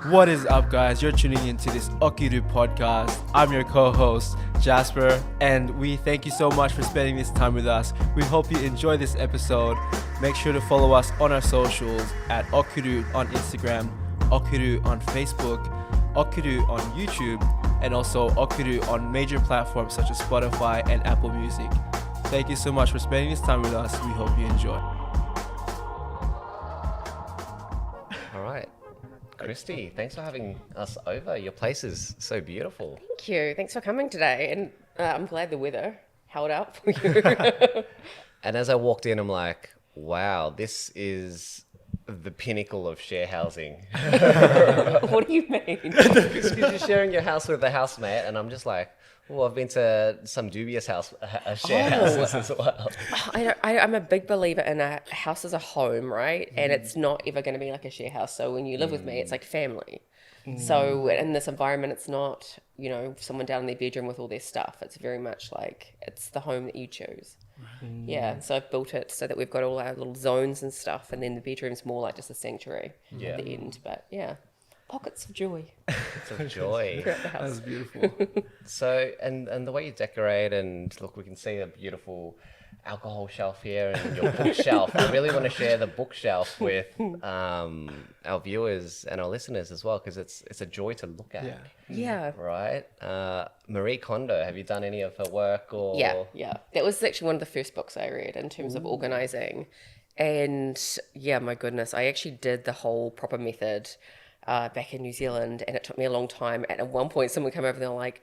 What is up, guys? You're tuning into this Okiru podcast. I'm your co-host, Jasper, and we thank you so much for spending this time with us. We hope you enjoy this episode. Make sure to follow us on our socials at Okiru on Instagram, Okiru on Facebook, Okiru on YouTube, and also Okiru on major platforms such as Spotify and Apple Music. Thank you so much for spending this time with us. We hope you enjoy. All right. Kristy, thanks for having us over. Your place is so beautiful. Thank you. Thanks for coming today. And I'm glad the weather held up for you. And as I walked in, I'm like, wow, this is the pinnacle of share housing. What do you mean? Because you're sharing your house with a housemate, and I'm just like, well, I've been to some dubious share houses as well. I'm a big believer in a house as a home, right? And it's not ever going to be like a share house. So when you live with me, it's like family. So in this environment, it's not, someone down in their bedroom with all their stuff. It's very much like it's the home that you choose. Yeah, so I've built it so that we've got all our little zones and stuff, and then the bedroom's more like just a sanctuary at the end. But yeah, pockets of joy. It's a joy. Throughout the house. That's beautiful. So, and the way you decorate, and look, we can see a beautiful alcohol shelf here and your bookshelf. I really want to share the bookshelf with our viewers and our listeners as well, because it's a joy to look at. Yeah. Right? Marie Kondo, have you done any of her work? Or Yeah. That was actually one of the first books I read in terms of organizing. And yeah, my goodness, I actually did the whole proper method back in New Zealand, and it took me a long time. And at one point, someone came over and they were like,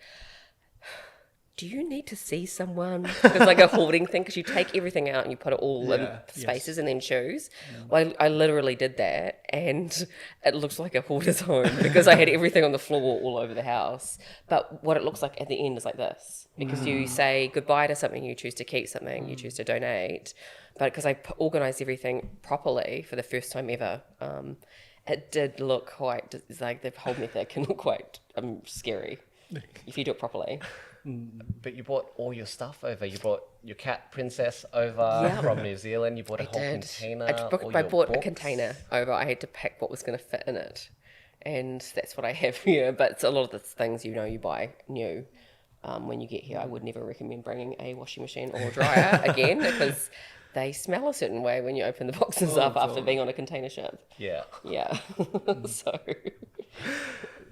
do you need to see someone? It's like a hoarding thing, because you take everything out and you put it all in spaces and then choose. Well, I literally did that, and it looks like a hoarder's home because I had everything on the floor all over the house. But what it looks like at the end is like this, because you say goodbye to something, you choose to keep something, you choose to donate. But because I organized everything properly for the first time ever, it did look quite, it's like the whole method can look quite scary if you do it properly. But you brought all your stuff over. You brought your cat Princess over from New Zealand. You bought a whole container. I bought a container over. I had to pack what was going to fit in it. And that's what I have here. But it's a lot of the things, you buy new. When you get here, I would never recommend bringing a washing machine or a dryer again, because they smell a certain way when you open the boxes up after being on a container ship. Yeah.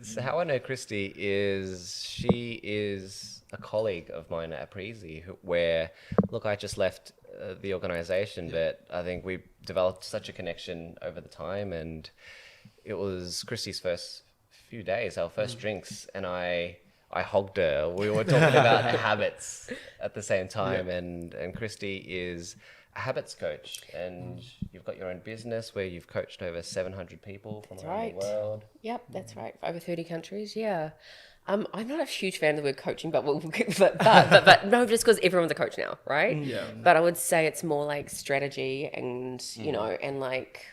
So how I know Kristy is she is a colleague of mine at Prezi, where, look, I just left the organization, but I think we developed such a connection over the time, and it was Kristy's first few days, our first drinks, and I hogged her. We were talking about habits at the same time, and Kristy is a habits coach, and you've got your own business where you've coached over 700 people from around the world. Yep, that's right. Over 30 countries, yeah. I'm not a huge fan of the word coaching, but no, just because everyone's a coach now, right? Yeah. But I would say it's more like strategy and, and like,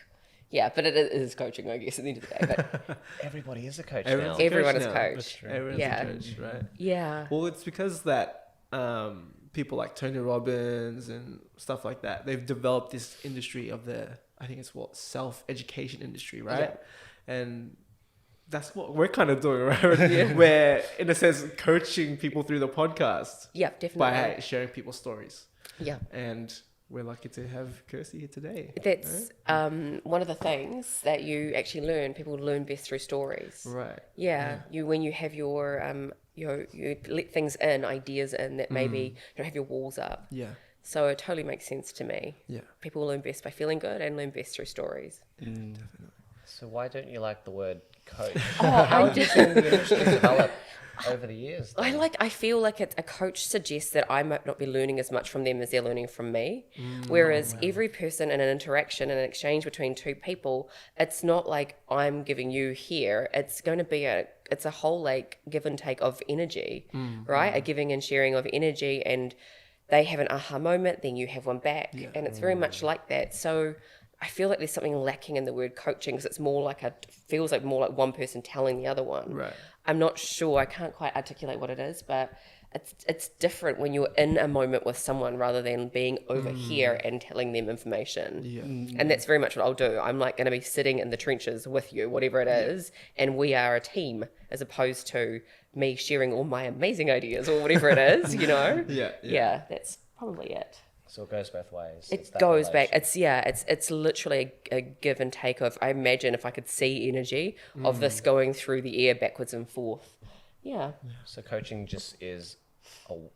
but it is coaching, I guess, at the end of the day. But everybody is a coach now. Everyone is a coach. Everyone's a coach, right? Yeah. Well, it's because that people like Tony Robbins and stuff like that, they've developed this industry of I think it's self-education industry, right? Yeah. And that's what we're kind of doing, right? We're, in a sense, coaching people through the podcast. Yeah, definitely. By sharing people's stories. Yeah. And we're lucky to have Kristy here today. That's one of the things that you actually learn. People learn best through stories. Right. Yeah. When you have your you let things in, ideas in that maybe you don't have your walls up. Yeah. So it totally makes sense to me. Yeah. People learn best by feeling good and learn best through stories. Definitely. So why don't you like the word coach? How did you develop over the years? I feel like a coach suggests that I might not be learning as much from them as they're learning from me. Whereas every person in an interaction and an exchange between two people, it's not like I'm giving you here. It's going to be it's a whole like give and take of energy, right? A giving and sharing of energy, and they have an aha moment, then you have one back. Yeah. And it's very much like that. So I feel like there's something lacking in the word coaching because it's more like feels like more like one person telling the other one. Right. I'm not sure. I can't quite articulate what it is, but it's different when you're in a moment with someone rather than being over here and telling them information. Yeah. And that's very much what I'll do. I'm like going to be sitting in the trenches with you, whatever it is, and we are a team as opposed to me sharing all my amazing ideas or whatever it is, you know? Yeah. That's probably it. So it goes both ways. It goes back. It's literally a give and take of, I imagine if I could see energy of this going through the air backwards and forth. Yeah. So coaching just is Oh,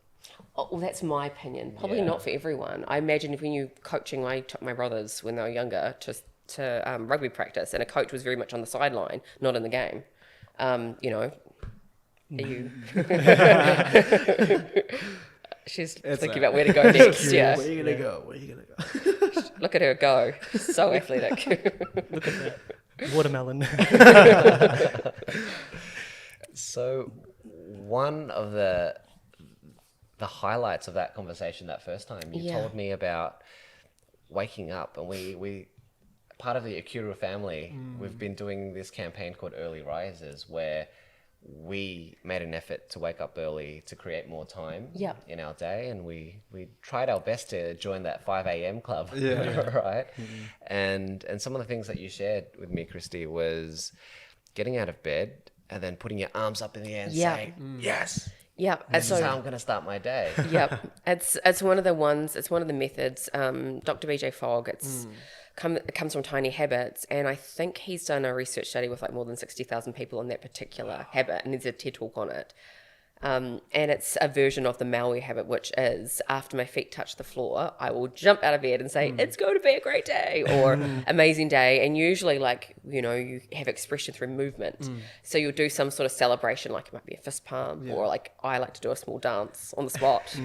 well, that's my opinion. Probably not for everyone. I imagine if when you coaching, I took my brothers when they were younger to rugby practice, and a coach was very much on the sideline, not in the game. You know, you. She's thinking about where to go next. Yeah. Where are you gonna go? Where are you gonna go? Look at her go. So athletic. Look at that watermelon. So one of the highlights of that conversation that first time, you told me about waking up, and we part of the Okiru family, we've been doing this campaign called Early Risers, where we made an effort to wake up early to create more time in our day, and we tried our best to join that 5 a.m. club, right? And some of the things that you shared with me, Kristy, was getting out of bed and then putting your arms up in the air and saying, yes, this is how I'm going to start my day. It's one of the ones, it's one of the methods. Dr. BJ Fogg, it comes from Tiny Habits, and I think he's done a research study with like more than 60,000 people on that particular habit, and there's a TED talk on it. And it's a version of the Maui habit, which is after my feet touch the floor, I will jump out of bed and say, it's going to be a great day or amazing day. And usually, like, you know, you have expression through movement. So you'll do some sort of celebration, like it might be a fist pump or like I like to do a small dance on the spot.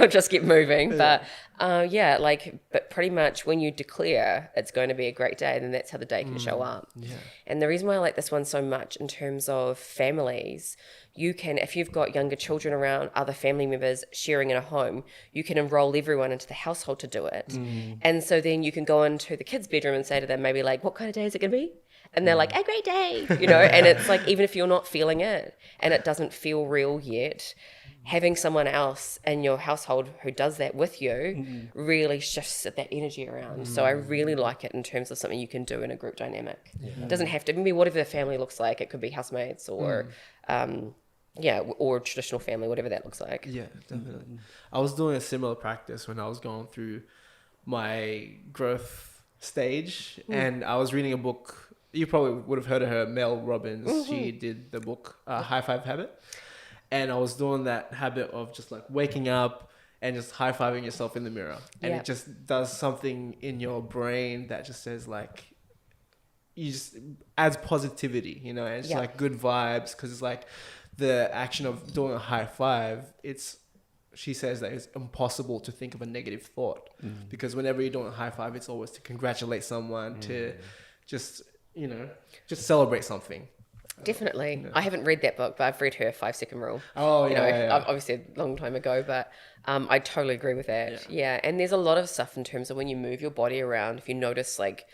Just get moving. But but pretty much when you declare it's going to be a great day, then that's how the day can show up. And the reason why I like this one so much in terms of families, you can, if you've got younger children around, other family members sharing in a home, you can enroll everyone into the household to do it. And so then you can go into the kids' bedroom and say to them maybe like, what kind of day is it going to be? And they're like, a great day, you know, and it's like, even if you're not feeling it and it doesn't feel real yet, having someone else in your household who does that with you really shifts that energy around. So I really like it in terms of something you can do in a group dynamic. It doesn't have to be whatever the family looks like. It could be housemates or, or traditional family, whatever that looks like. Yeah, definitely. I was doing a similar practice when I was going through my growth stage, and I was reading a book. You probably would have heard of her, Mel Robbins. She did the book High Five Habit. And I was doing that habit of just like waking up and just high-fiving yourself in the mirror. And it just does something in your brain that just says like, you just adds positivity, you know, and it's like good vibes, because it's like the action of doing a high five, she says that it's impossible to think of a negative thought, because whenever you're doing a high five, it's always to congratulate someone, to just, you know, just celebrate something. Definitely. I haven't read that book, but I've read her 5 second rule. Oh, you know, obviously a long time ago, but I totally agree with that. Yeah. And there's a lot of stuff in terms of when you move your body around, if you notice like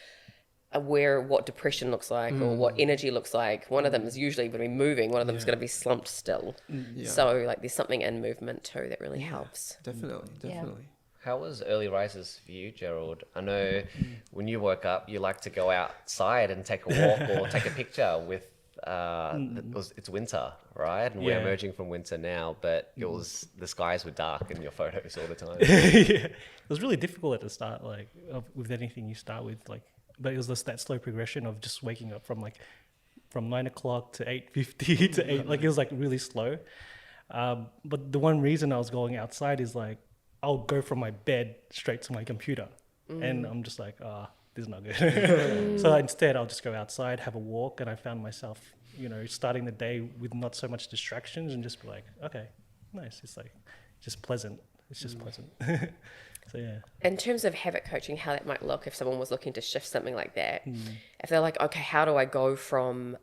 what depression looks like or what energy looks like, one of them is usually going to be moving, one of them is going to be slumped still. So like there's something in movement too that really helps. Definitely. How was Early Risers for you, Gerald? I know when you woke up, you like to go outside and take a walk or take a picture with it's winter, right? And we're emerging from winter now, but the skies were dark in your photos all the time. It was really difficult at the start, like with anything you start with, like, but it was just that slow progression of just waking up from 9 o'clock to 8:50 to 8, like it was like really slow. But the one reason I was going outside is like I'll go from my bed straight to my computer, and I'm just like, this is not good. So instead, I'll just go outside, have a walk, and I found myself, you know, starting the day with not so much distractions and just be like, okay, nice. It's like just pleasant. It's just pleasant. So yeah. In terms of habit coaching, how that might look if someone was looking to shift something like that, if they're like, okay, how do I go from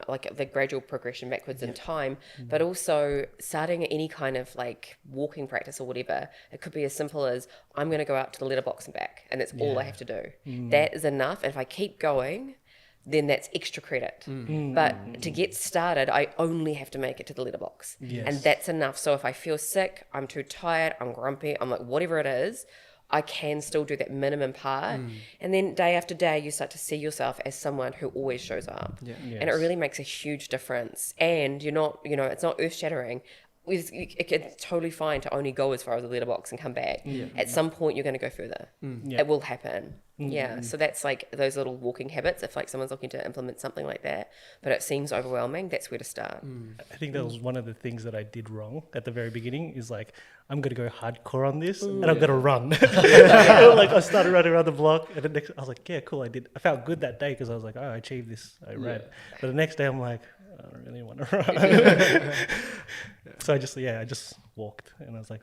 like the gradual progression backwards in time, but also starting any kind of like walking practice or whatever, it could be as simple as I'm going to go out to the letterbox and back, and that's all I have to do. That is enough. And if I keep going, then that's extra credit. But to get started, I only have to make it to the letterbox. And that's enough. So if I feel sick, I'm too tired, I'm grumpy, I'm like, whatever it is, I can still do that minimum part. And then day after day, you start to see yourself as someone who always shows up. And it really makes a huge difference. And you're not, it's not earth shattering. It's totally fine to only go as far as the letterbox and come back. At some point, you're going to go further. It will happen. So that's like those little walking habits. If like someone's looking to implement something like that, but it seems overwhelming, that's where to start. I think that was one of the things that I did wrong at the very beginning. Is like, I'm gonna go hardcore on this, and I'm gonna run. Like I started running around the block, and the next I was like, yeah, cool, I did. I felt good that day because I was like, oh, I achieved this, I ran. But the next day, I'm like, I don't really want to run. So I just walked, and I was like,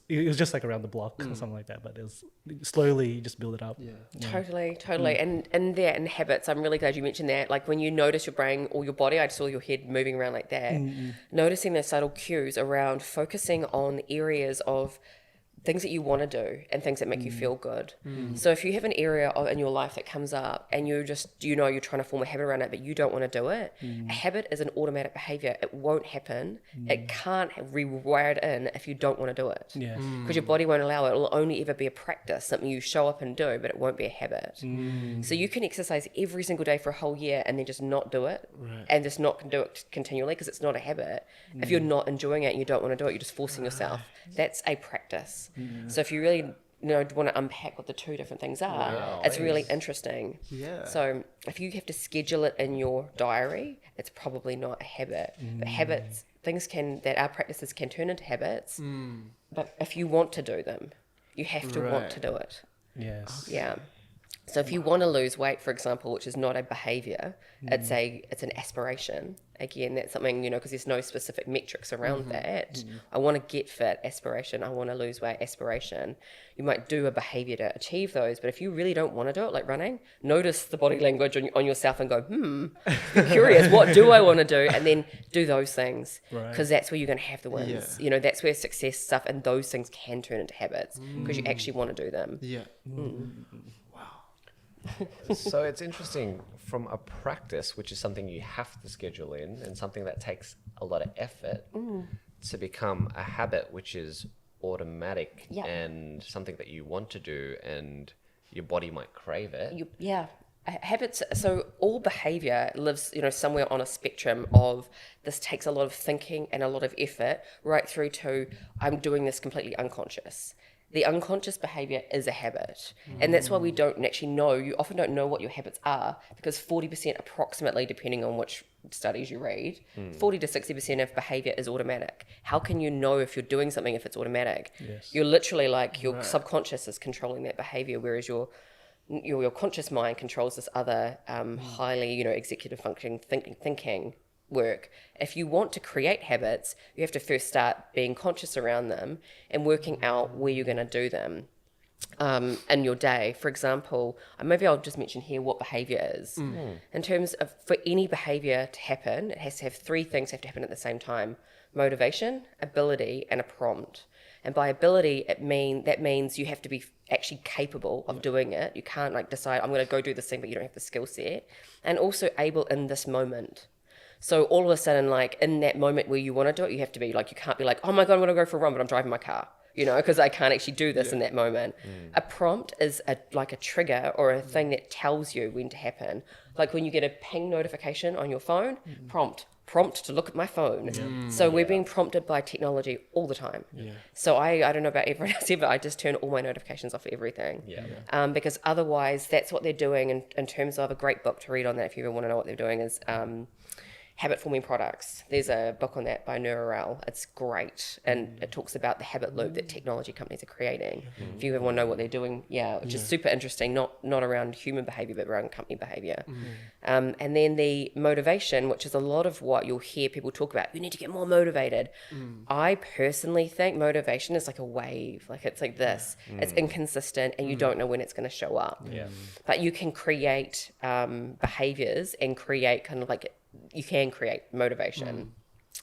it was just like around the block or something like that. But it was slowly, you just build it up. Totally. And that and habits, I'm really glad you mentioned that. Like when you notice your brain or your body, I saw your head moving around like that, noticing those subtle cues around focusing on areas of things that you want to do and things that make you feel good. So if you have an area in your life that comes up and you're you're trying to form a habit around it, but you don't want to do it, a habit is an automatic behavior. It won't happen. It can't rewire it in if you don't want to do it. Because your body won't allow it. It'll only ever be a practice, something you show up and do, but it won't be a habit. So you can exercise every single day for a whole year and then just not do it and just not do it continually because it's not a habit. If you're not enjoying it and you don't want to do it, you're just forcing yourself. That's a practice. So if you really want to unpack what the two different things are, it's really interesting. So if you have to schedule it in your diary, it's probably not a habit. But habits, things that our practices can turn into habits. But if you want to do them, you have to want to do it. Yeah. So if you want to lose weight, for example, which is not a behavior, it's an aspiration. Again, that's something, because there's no specific metrics around that. I want to get fit, aspiration. I want to lose weight, aspiration. You might do a behavior to achieve those, but if you really don't want to do it, like running, notice the body language on yourself and go, be curious, what do I want to do? And then do those things, because that's where you're going to have the wins. That's where success stuff and those things can turn into habits because you actually want to do them. So it's interesting from a practice, which is something you have to schedule in and something that takes a lot of effort to become a habit, which is automatic and something that you want to do and your body might crave it. Habits, so all behavior lives, somewhere on a spectrum of this takes a lot of thinking and a lot of effort right through to I'm doing this completely unconscious. The unconscious behavior is a habit. And that's why we don't actually know. You often don't know what your habits are because 40% approximately, depending on which studies you read, 40 to 60% of behavior is automatic. How can you know if you're doing something if it's automatic? You're literally like your subconscious is controlling that behavior, whereas your conscious mind controls this other highly, executive functioning thinking work. If you want to create habits, you have to first start being conscious around them and working out where you're going to do them in your day. For example, maybe I'll just mention here what behavior is. In terms of, for any behavior to happen, it has to have three things have to happen at the same time: motivation, ability, and a prompt. And by ability, that means you have to be actually capable of doing it. You can't decide, I'm going to go do this thing, but you don't have the skill set. And also able in this moment. So all of a sudden, in that moment where you want to do it, you have to be you can't be like, oh my God, I'm going to go for a run, but I'm driving my car, because I can't actually do this in that moment. A prompt is a trigger or a thing that tells you when to happen. Like when you get a ping notification on your phone, prompt to look at my phone. So we're being prompted by technology all the time. So I don't know about everyone else here, but I just turn all my notifications off for everything. Because otherwise that's what they're doing in terms of a great book to read on that if you ever want to know what they're doing is habit forming products. There's a book on that by Gerald. It's great, and it talks about the habit loop that technology companies are creating. If you ever want to know what they're doing, which is super interesting, not around human behavior, but around company behavior. And then the motivation, which is a lot of what you'll hear people talk about. You need to get more motivated. I personally think motivation is like a wave. Like it's like this. It's inconsistent, and you don't know when it's going to show up. But you can create behaviors and create kind of like, you can create motivation.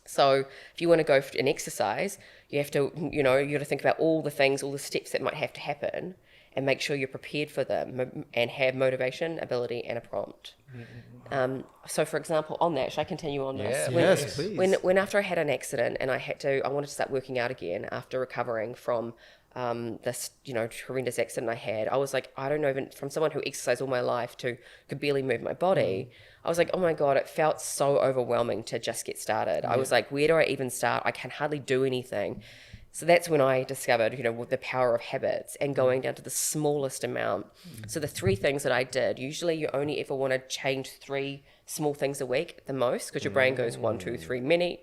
So if you want to go for an exercise, you have to, you got to think about all the things, all the steps that might have to happen, and make sure you're prepared for them and have motivation, ability, and a prompt. So for example, on that, should I continue on this? Yes, please. When after I had an accident and I wanted to start working out again after recovering from this, horrendous accident I had, I was like, I don't know, even from someone who exercised all my life to could barely move my body, I was like, oh my God, it felt so overwhelming to just get started. I was like, where do I even start? I can hardly do anything. So that's when I discovered, the power of habits and going down to the smallest amount. So the 3 things that I did, usually you only ever want to change 3 small things a week at the most, because your brain goes 1, 2, 3, many.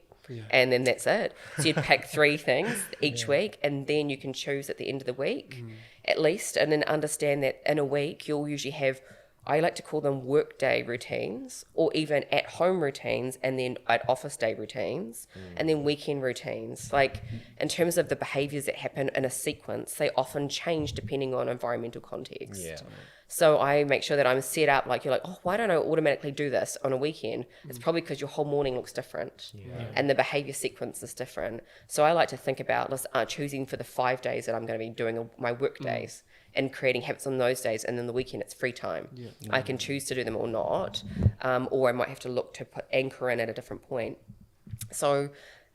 And then that's it. So you'd pick 3 things each week, and then you can choose at the end of the week, at least, and then understand that in a week you'll usually have, I like to call them workday routines, or even at home routines, and then at office day routines, and then weekend routines. Like in terms of the behaviors that happen in a sequence, they often change depending on environmental context. So I make sure that I'm set up, like you're like, oh, why don't I automatically do this on a weekend? It's probably because your whole morning looks different and the behavior sequence is different. So I like to think about choosing for the 5 days that I'm going to be doing my work days and creating habits on those days, and then the weekend it's free time. I can choose to do them or not, or I might have to look to put anchor in at a different point. So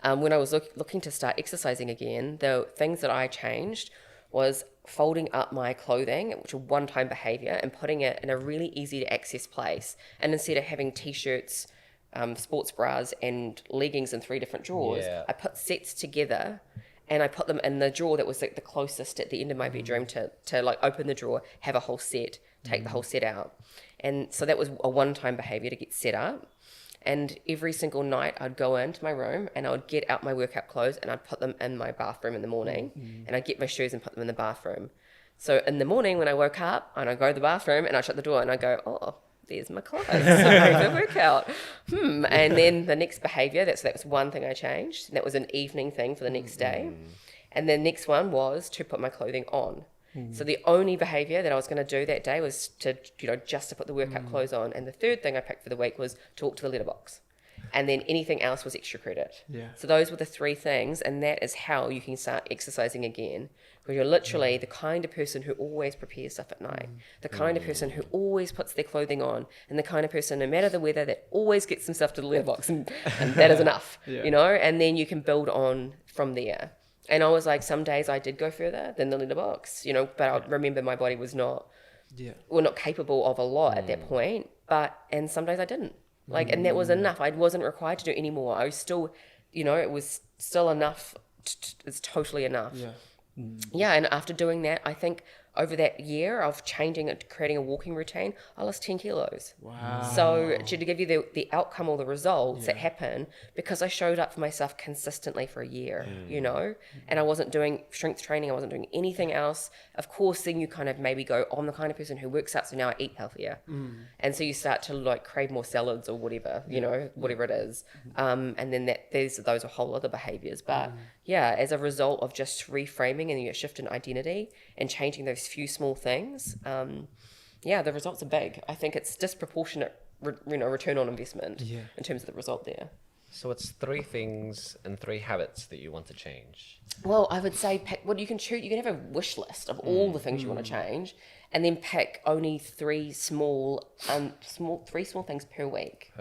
when I was looking to start exercising again, the things that I changed was folding up my clothing, which was a one-time behavior, and putting it in a really easy to access place. And instead of having t-shirts, sports bras, and leggings in 3 different drawers, I put sets together, and I put them in the drawer that was like the closest at the end of my bedroom to like open the drawer, have a whole set, take the whole set out. And so that was a one-time behavior to get set up. And every single night I'd go into my room and I would get out my workout clothes and I'd put them in my bathroom in the morning, and I'd get my shoes and put them in the bathroom. So in the morning when I woke up, and I'd go to the bathroom and I'd shut the door and I'd go, oh, there's my clothes, the workout. And then the next behavior, that was one thing I changed. And that was an evening thing for the next day. And the next one was to put my clothing on. So the only behavior that I was going to do that day was to, just to put the workout clothes on. And the third thing I picked for the week was to walk to the letterbox. And then anything else was extra credit. So those were the 3 things, and that is how you can start exercising again. Because you're literally the kind of person who always prepares stuff at night, the kind of person who always puts their clothing on, and the kind of person, no matter the weather, that always gets themselves to the letterbox, and that is enough, and then you can build on from there. And I was like, some days I did go further than the letterbox, but I remember my body was not capable of a lot at that point, and some days I didn't. And that was enough. I wasn't required to do any more. I was still, it was still enough. It's totally enough. And after doing that, I think over that year of changing it, creating a walking routine, I lost 10 kilos. Wow. So to give you the outcome or the results that happen, because I showed up for myself consistently for a year, and I wasn't doing strength training, I wasn't doing anything else. Of course, then you kind of maybe go, oh, I'm the kind of person who works out, so now I eat healthier. And so you start to crave more salads or whatever, whatever it is. And then those are whole other behaviors. But as a result of just reframing and your shift in identity and changing those few small things, the results are big. I think it's disproportionate, return on investment in terms of the result there. So it's 3 things and 3 habits that you want to change. Well, I would say pick what you can choose. You can have a wish list of all the things you want to change, and then pick only 3 small things per week.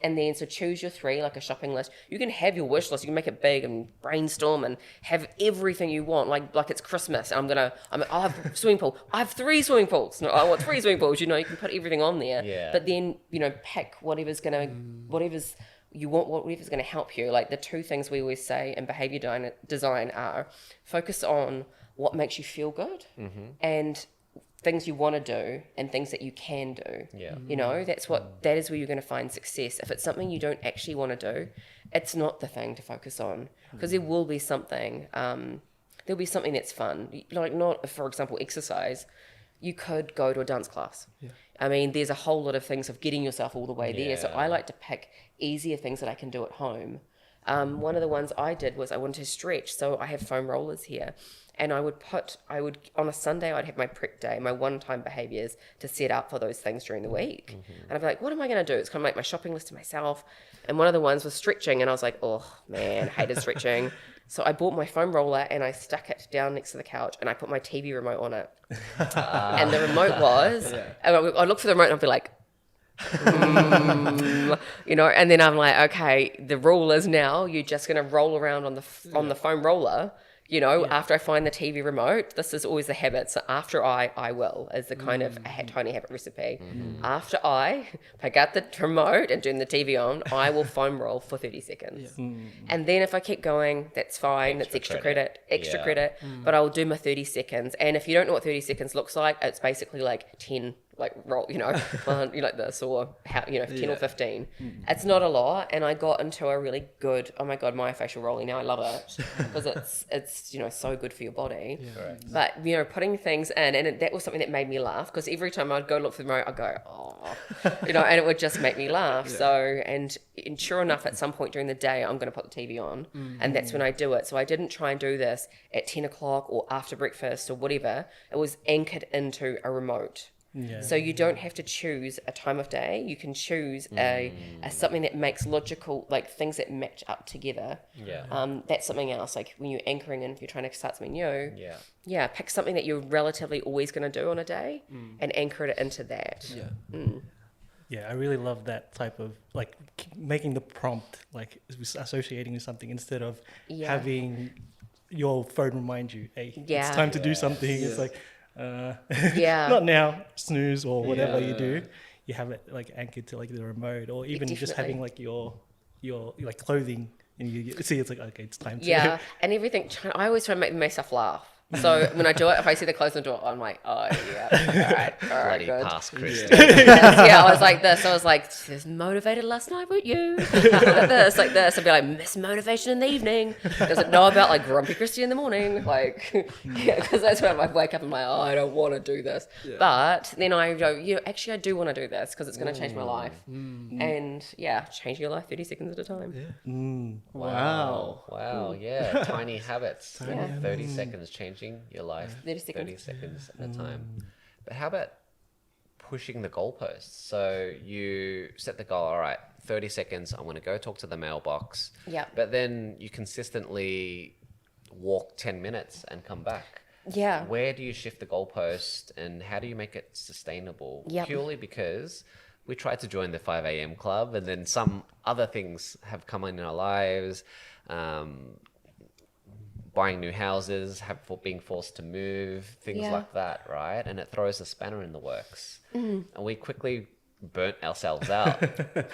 And then so choose your 3, like a shopping list. You can have your wish list. You can make it big and brainstorm and have everything you want, like it's Christmas. I'll have a swimming pool. I have 3 swimming pools. No, I want 3 swimming pools. You can put everything on there. Yeah. But then pick whatever's you want, whatever's going to help you. Like the 2 things we always say in behavior design are focus on what makes you feel good and things you want to do and things that you can do. Yeah. You know, that is where you're going to find success. If it's something you don't actually want to do, it's not the thing to focus on, because there will be something, there'll be something that's fun. Like, not, for example, exercise. You could go to a dance class. Yeah. I mean, there's a whole lot of things of getting yourself all the way there. So I like to pick easier things that I can do at home. One of the ones I did was I wanted to stretch. So I have foam rollers here. And I would on a Sunday, I'd have my prep day, my one-time behaviors to set up for those things during the week. And I'd be like, what am I going to do? It's kind of like my shopping list to myself. And one of the ones was stretching. And I was like, oh, man, hated stretching. So I bought my foam roller and I stuck it down next to the couch and I put my TV remote on it. And the remote was, and I'd look for the remote and I'd be like, you know, and then I'm like, okay, the rule is now you're just going to roll around on the foam roller. You know, after I find the TV remote, this is always the habit. So after I will, is the kind of tiny habit recipe. After I pick up the remote and turn the TV on, I will foam roll for 30 seconds. And then if I keep going, that's fine. It's extra credit. But I'll do my 30 seconds. And if you don't know what 30 seconds looks like, it's basically like 10 like roll, you know, like this, or how, you know, 10 or 15. It's not a lot, and I got into a really good, oh my god, myofascial rolling now. I love it because it's you know, so good for your body. But you know, putting things in, and that was something that made me laugh, because every time I'd go look for the remote, I'd go, oh, you know, and it would just make me laugh. So and sure enough, at some point during the day, I'm going to put the TV on, and that's when I do it. So I didn't try and do this at 10 o'clock or after breakfast or whatever. It was anchored into a remote. So you don't have to choose a time of day. You can choose a something that makes logical, like things that match up together. That's something else. Like when you're anchoring in, if you're trying to start something new, pick something that you're relatively always going to do on a day and anchor it into that. Yeah, I really love that type of, like, making the prompt, like, associating with something instead of having your phone remind you, hey, it's time to do something. It's like, not now, snooze or whatever you do. You have it like anchored to like the remote, or even just having like your like clothing, and you see it's like, okay, it's time to and everything. I always try to make myself laugh. So when I do it, if I see the clothes on the door, I'm like, oh yeah, all right, Bloody good. past Kristy. I was like this. I was like, this motivated last night, weren't you? like this. I'd be like, miss motivation in the evening. Does it know about like grumpy Kristy in the morning? Like, because that's when I wake up and I'm like, oh, I don't want to do this. But then I go, actually, I do want to do this because it's going to change my life. And change your life 30 seconds at a time. Wow. Yeah. Tiny habits. 30 seconds changing your life 30 seconds at a time. But how about pushing the goalposts? So you set the goal, all right, 30 seconds, I'm going to go talk to the mailbox. But then you consistently walk 10 minutes and come back. Where do you shift the goalpost, and how do you make it sustainable? Purely because we tried to join the 5 a.m. club, and then some other things have come in our lives. Buying new houses, being forced to move, things like that, right? And it throws a spanner in the works. And we quickly burnt ourselves out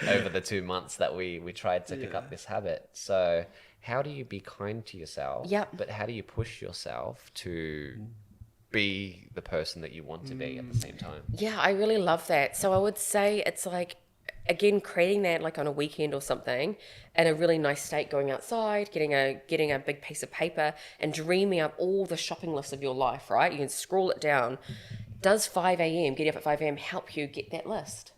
over the 2 months that we tried to pick up this habit. So how do you be kind to yourself? But how do you push yourself to be the person that you want to be at the same time? Yeah, I really love that. So I would say it's like, again, creating that like on a weekend or something in a really nice state, going outside, getting a big piece of paper and dreaming up all the shopping lists of your life, right? You can scroll it down. Does 5 a.m., getting up at 5 a.m. help you get that list?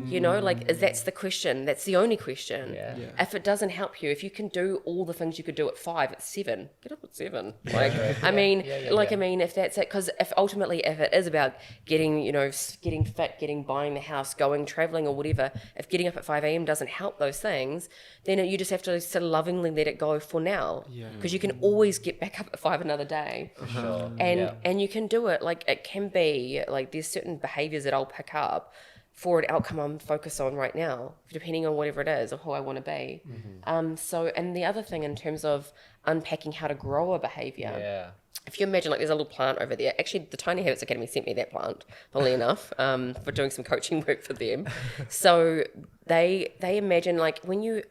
You know, like, that's the question. That's the only question. If it doesn't help you, if you can do all the things you could do at 5, at 7, get up at 7. Like, I mean, if that's it, because if it is about getting fit, buying the house, going, traveling or whatever, if getting up at 5 a.m. doesn't help those things, then you just have to sort of lovingly let it go for now. Because you can always get back up at 5 another day. For sure. And you can do it. Like, it can be, like, there's certain behaviors that I'll pick up for an outcome I'm focused on right now, depending on whatever it is or who I want to be. And the other thing in terms of unpacking how to grow a behavior, if you imagine, like, there's a little plant over there. Actually, the Tiny Habits Academy sent me that plant, funnily enough, for doing some coaching work for them. So they imagine, like, when you're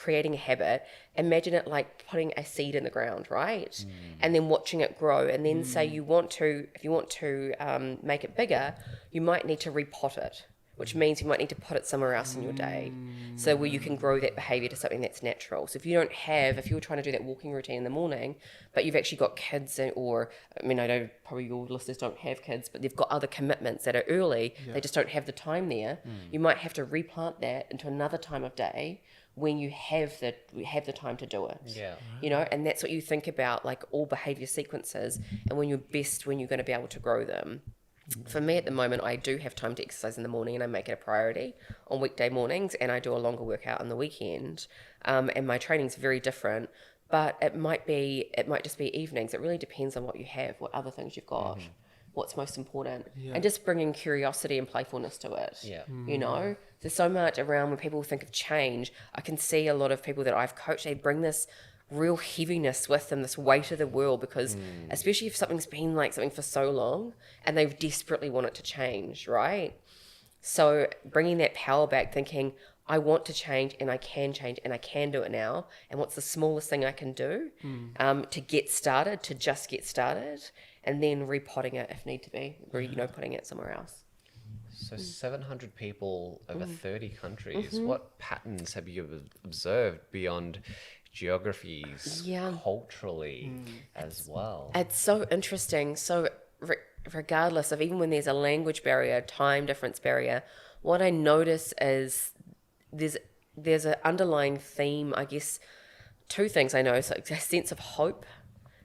creating a habit, imagine it like putting a seed in the ground, right? And then watching it grow. And then say if you want to make it bigger, you might need to repot it, which means you might need to put it somewhere else in your day. So where you can grow that behavior to something that's natural. So if you're trying to do that walking routine in the morning, but you've actually got kids I know probably your listeners don't have kids, but they've got other commitments that are early, they just don't have the time there. You might have to replant that into another time of day when you have the time to do it. Yeah. You know, and that's what you think about, like all behavior sequences and when you're going to be able to grow them. For me at the moment, I do have time to exercise in the morning and I make it a priority on weekday mornings, and I do a longer workout on the weekend. And my training's very different, but it might just be evenings. It really depends on what you have, what other things you've got, what's most important, and just bringing curiosity and playfulness to it. Yeah. You know, there's so much around when people think of change. I can see a lot of people that I've coached, they bring this real heaviness with them, this weight of the world, because especially if something's been like something for so long and they desperately want it to change, right? So bringing that power back, thinking I want to change and I can do it now, and what's the smallest thing I can do to just get started, and then repotting it if need to be, putting it somewhere else. So 700 people over 30 countries. What patterns have you observed beyond geographies, culturally as well? It's so interesting. So regardless of, even when there's a language barrier, time difference barrier, what I notice is there's an underlying theme, I guess. Two things I notice: like a sense of hope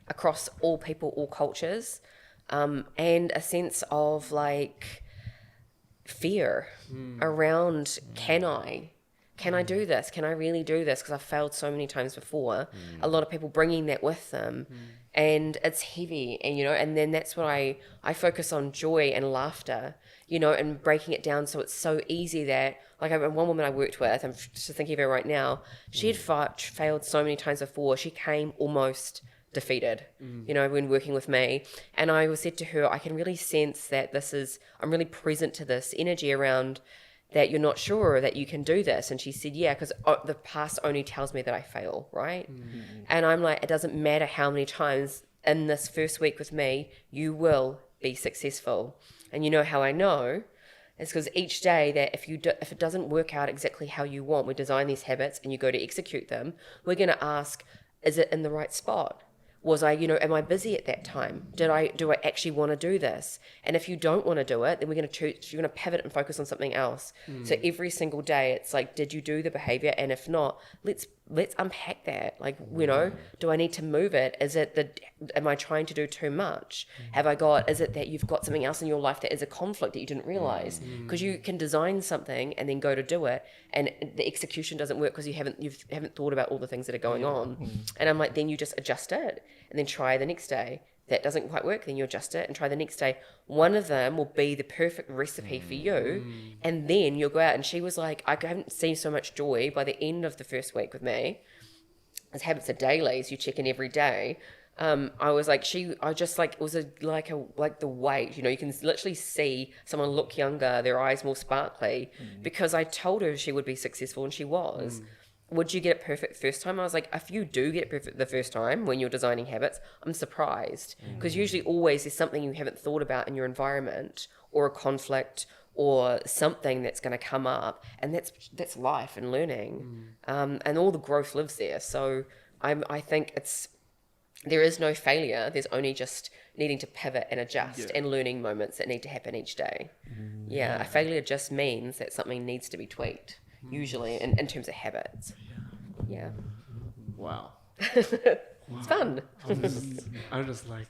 across all people, all cultures, and a sense of like fear around can I do this? Can I really do this? Because I've failed so many times before. A lot of people bringing that with them, and it's heavy. And, and then that's what I focus on: joy and laughter, and breaking it down so it's so easy that, like, one woman I worked with, I'm just thinking of her right now, she had failed so many times before. She came almost defeated, when working with me. And I said to her, I can really sense that I'm really present to this energy around that you're not sure that you can do this. And she said, yeah, because the past only tells me that I fail, right? And I'm like, it doesn't matter how many times in this first week with me, you will be successful. And you know how I know? It's because each day that if it doesn't work out exactly how you want, we design these habits and you go to execute them, we're going to ask, is it in the right spot? Was I, am I busy at that time? Do I actually want to do this? And if you don't want to do it, then you're going to pivot and focus on something else. So every single day, it's like, did you do the behavior? And if not, let's unpack that. Like, do I need to move it? Am I trying to do too much? Is it that you've got something else in your life that is a conflict that you didn't realize? Because you can design something and then go to do it, and the execution doesn't work because you haven't thought about all the things that are going on. And I'm like, then you just adjust it and then try the next day. That doesn't quite work, then you adjust it and try the next day. One of them will be the perfect recipe for you, and then you'll go out. And she was like, I haven't seen so much joy by the end of the first week with me. As habits are dailies, you check in every day. I was like, it was like the weight, you can literally see someone look younger, their eyes more sparkly, because I told her she would be successful, and she was. Would you get it perfect first time? I was like, if you do get it perfect the first time when you're designing habits, I'm surprised. Because usually always there's something you haven't thought about in your environment, or a conflict, or something that's going to come up. And that's life and learning. And all the growth lives there. So I think there is no failure. There's only just needing to pivot and adjust and learning moments that need to happen each day. A failure just means that something needs to be tweaked. Usually in terms of habits. Yeah. Wow. It's fun. I'm just like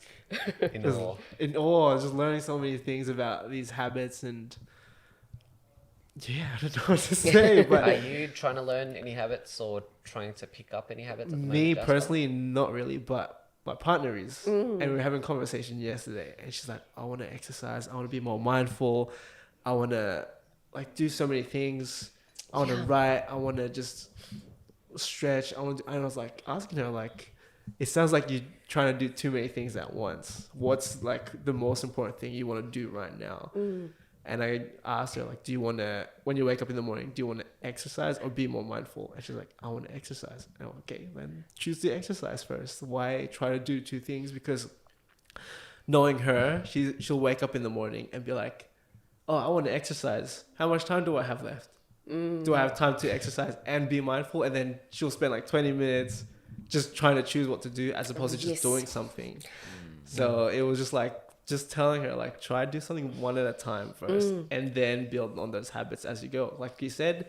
In awe. in awe, just learning so many things about these habits, and I don't know what to say. But Are you trying to learn any habits or trying to pick up any habits at the moment? me Jasper? personally, not really, but my partner is. And we were having a conversation yesterday, and she's like, I want to exercise, I want to be more mindful, I want to do so many things. I want to write. I want to just stretch. And I was like asking her, it sounds like you're trying to do too many things at once. What's the most important thing you want to do right now? And I asked her, like, do you want to, when you wake up in the morning, do you want to exercise or be more mindful? And she's like, I want to exercise. And I'm like, okay, then choose the exercise first. Why try to do two things? Because knowing her, she'll wake up in the morning and be like, oh, I want to exercise. How much time do I have left? Do I have time to exercise and be mindful? And then she'll spend like 20 minutes just trying to choose what to do as opposed to just doing something. So it was just like, just telling her, like, try to do something one at a time first and then build on those habits as you go. Like you said,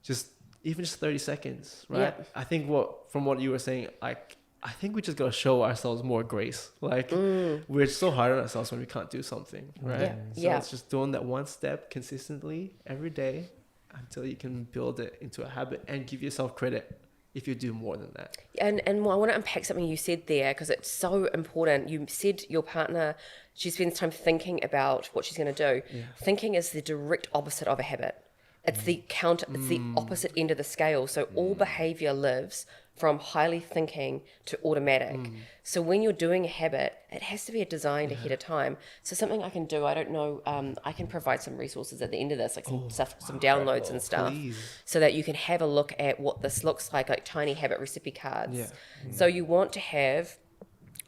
just 30 seconds, right? Yep. I think from what you were saying, like, I think we just got to show ourselves more grace. Like, we're so hard on ourselves when we can't do something, right? So it's just doing that one step consistently every day until you can build it into a habit and give yourself credit if you do more than that. And I want to unpack something you said there because it's so important. You said your partner, she spends time thinking about what she's going to do. Yeah. Thinking is the direct opposite of a habit. It's the it's the opposite end of the scale. So all behavior lives from highly thinking to automatic. So when you're doing a habit, it has to be designed ahead of time. So something I can do, I don't know, I can provide some resources at the end of this, like some downloads and stuff, so that you can have a look at what this looks like tiny habit recipe cards. Yeah. So you want to have,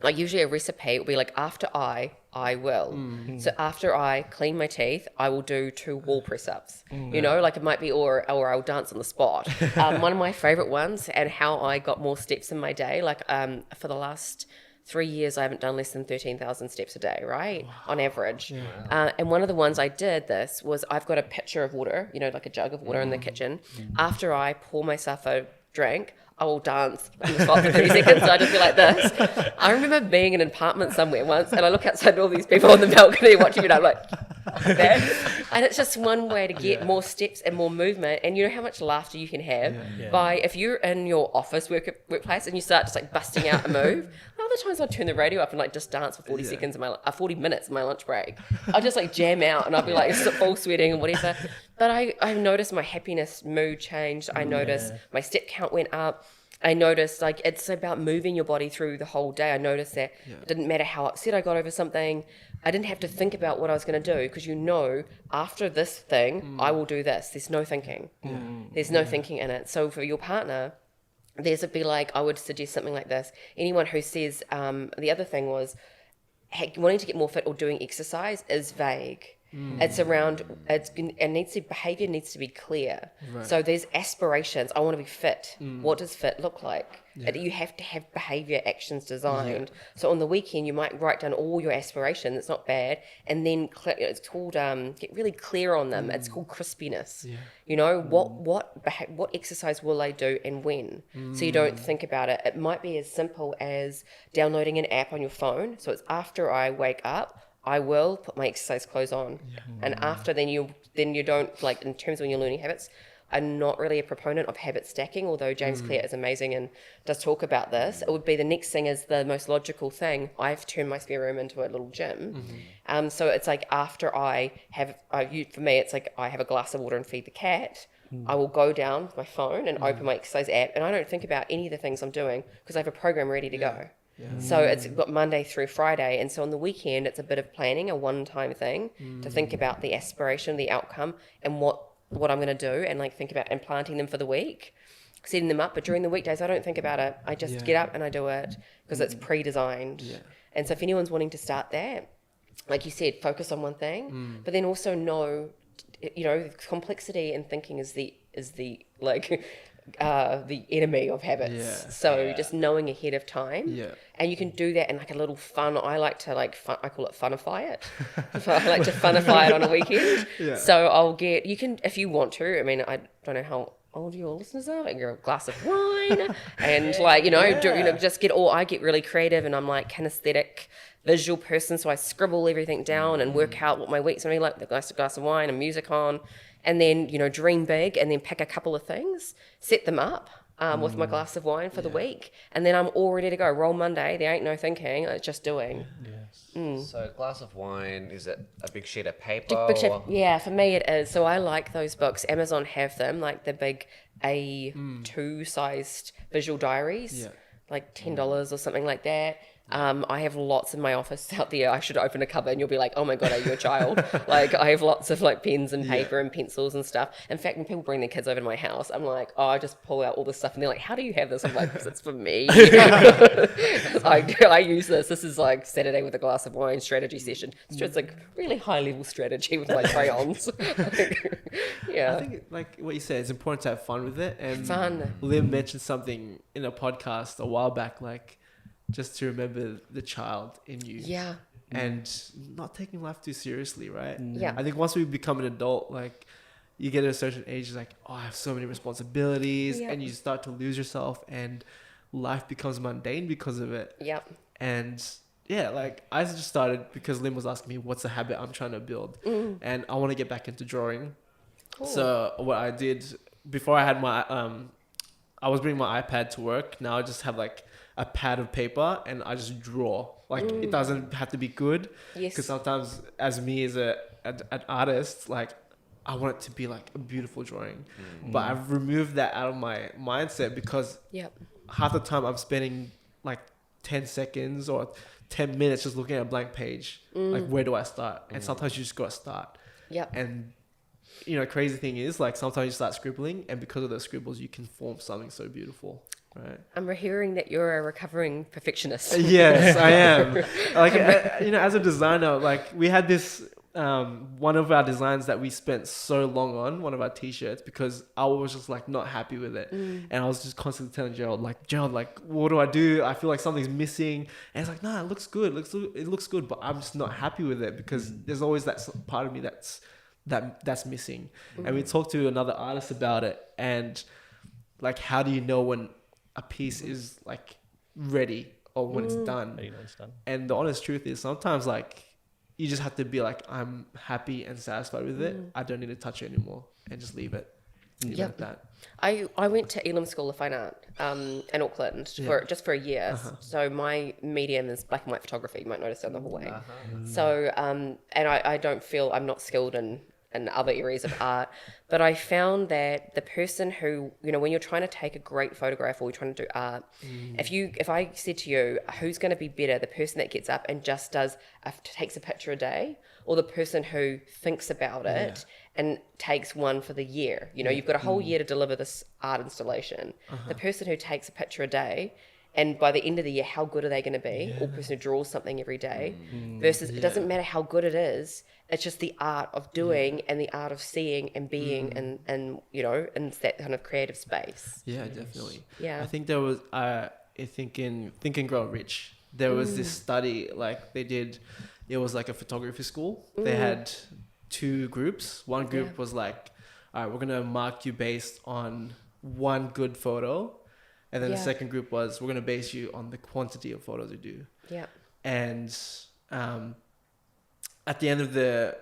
like, usually a recipe will be like, after I will. So after I clean my teeth, I will do 2 wall press ups. You know, like it might be, or I'll dance on the spot. One of my favorite ones, and how I got more steps in my day, like for the last 3 years, I haven't done less than 13,000 steps a day, right? On average. And one of the ones I did this was, I've got a pitcher of water, you know, like a jug of water in the kitchen. After I pour myself a drink, I will dance on the spot for 30 seconds. So I just feel like this. I remember being in an apartment somewhere once, and I look outside and all these people on the balcony watching me, and I'm like that. And it's just one way to get more steps and more movement. And you know how much laughter you can have by, if you're in your office workplace and you start just like busting out a move. Other times I'd turn the radio up and like just dance for 40 seconds, 40 minutes in my lunch break. I'd just like jam out and I'd be like full sweating and whatever. But I noticed my happiness mood changed. I noticed my step count went up. I noticed, like, it's about moving your body through the whole day. I noticed that it didn't matter how upset I got over something. I didn't have to think about what I was going to do, because you know, after this thing, I will do this. There's no thinking. There's no thinking in it. So for your partner, there's a be like, I would suggest something like this. Anyone who says, the other thing was, wanting to get more fit or doing exercise is vague. It's around, behavior needs to be clear. Right. So there's aspirations. I want to be fit. What does fit look like? You have to have behavior actions designed. So on the weekend, you might write down all your aspirations. It's not bad. And then it's called, get really clear on them. It's called crispiness. You know, what exercise will I do and when? So you don't think about it. It might be as simple as downloading an app on your phone. So it's after I wake up, I will put my exercise clothes on. And after, then you don't, like, in terms of when you're learning habits, I'm not really a proponent of habit stacking, although James Clear is amazing and does talk about this. It would be the next thing is the most logical thing. I've turned my spare room into a little gym. So it's like, after for me, it's like I have a glass of water and feed the cat. I will go down with my phone and open my exercise app, and I don't think about any of the things I'm doing because I have a program ready to go. So it's got Monday through Friday, and so on the weekend it's a bit of planning, a one-time thing to think about the aspiration, the outcome, and what I'm going to do, and like think about implanting them for the week, setting them up. But during the weekdays I don't think about it. I just get up and I do it because it's pre-designed. And so if anyone's wanting to start that, like you said, focus on one thing, but then also know, you know, complexity and thinking is the like the enemy of habits. Just knowing ahead of time, and you can do that in like a little fun. I like to I call it funify it. I like to funify it on a weekend. So you can, if you want to. I mean, I don't know how old your listeners are. Like, a glass of wine and I get really creative, and I'm like kinesthetic, visual person, so I scribble everything down and work out what my week's gonna be like. The glass of wine and music on. And then, you know, dream big, and then pick a couple of things, set them up with my glass of wine for the week. And then I'm all ready to go. Roll Monday, there ain't no thinking, it's just doing. So a glass of wine, is it a big sheet of paper? Yeah, for me it is. So I like those books. Amazon have them, like the big A2 sized visual diaries, like $10 or something like that. I have lots in my office out there. I should open a cupboard and you'll be like, oh my God, are you a child? Like, I have lots of like pens and paper and pencils and stuff. In fact, when people bring their kids over to my house, I'm like, oh, I just pull out all this stuff and they're like, how do you have this? I'm like, because it's for me. I use this. This is like Saturday with a glass of wine strategy session. It's just like really high level strategy with my crayons. I think like what you said, it's important to have fun with it. And Fun. Liv mentioned something in a podcast a while back, like just to remember the child in you. Yeah. And not taking life too seriously, right? Yeah. I think once we become an adult, like you get at a certain age, it's like, oh, I have so many responsibilities, Yeah. and you start to lose yourself, and life becomes mundane because of it. Yep. And yeah, like I just started because Lynn was asking me what's a habit I'm trying to build, and I want to get back into drawing. Cool. So what I did before, I had my I was bringing my iPad to work. Now I just have like a pad of paper and I just draw. Like it doesn't have to be good, Yes. because sometimes as me as an artist, like I want it to be like a beautiful drawing, but I've removed that out of my mindset because Yep. half the time I'm spending like 10 seconds or 10 minutes just looking at a blank page. Like, where do I start? And sometimes you just got to start. Yep. And, you know, crazy thing is, like, sometimes you start scribbling, and because of those scribbles, you can form something so beautiful, right? I'm hearing that you're a recovering perfectionist. Yes, I am. Like, you know, as a designer, like, we had this one of our designs that we spent so long on, one of our t-shirts, because I was just like not happy with it, and I was just constantly telling Gerald, like, what do I do? I feel like something's missing, and it's like, nah, it looks good, it looks good, but I'm just not happy with it because there's always that part of me that's missing. And we talked to another artist about it, and like, how do you know when a piece is like ready or when it's done? You know, it's done. And the honest truth is, sometimes like you just have to be like, I'm happy and satisfied with it. I don't need to touch it anymore, and just leave it. Leave it Yep. at that. I went to Elam School of Fine Art in Auckland for a year. So my medium is black and white photography. You might notice down the hallway. So and I don't feel I'm not skilled in other areas of art, but I found that the person who, you know, when you're trying to take a great photograph or you're trying to do art, if I said to you, who's going to be better, the person that gets up and just takes a picture a day, or the person who thinks about it and takes one for the year? You know, you've got a whole year to deliver this art installation. The person who takes a picture a day, and by the end of the year, how good are they going to be? Or the person who draws something every day, versus it doesn't matter how good it is. It's just the art of doing and the art of seeing and being and you know, in that kind of creative space. Yeah, definitely. Yeah. I think there was, I think in Think and Grow Rich, there was this study, like they did, it was like a photography school. They had two groups. One group was like, all right, we're going to mark you based on one good photo. And then the second group was, we're going to base you on the quantity of photos you do. Yeah. And at the end of the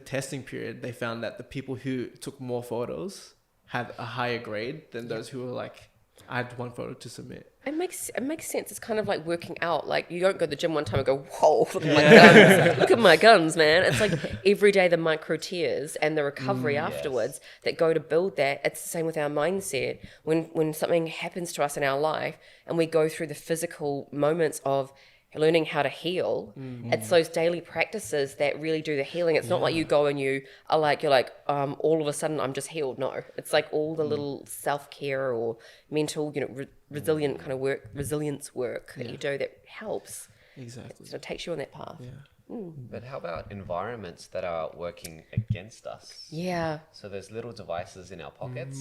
testing period, they found that the people who took more photos had a higher grade than those who were like, I had one photo to submit. It makes sense. It's kind of like working out. Like, you don't go to the gym one time and go, whoa, look at my guns. Look at my guns, man. It's like every day the micro tears and the recovery afterwards that go to build that. It's the same with our mindset. When something happens to us in our life and we go through the physical moments of learning how to heal, it's those daily practices that really do the healing. It's not like you go and you're like all of a sudden I'm just healed. No, it's like all the little self-care or mental, you know, resilient kind of work, resilience work that you do that helps. Exactly. So it takes you on that path. Yeah. But how about environments that are working against us? Yeah. So there's little devices in our pockets.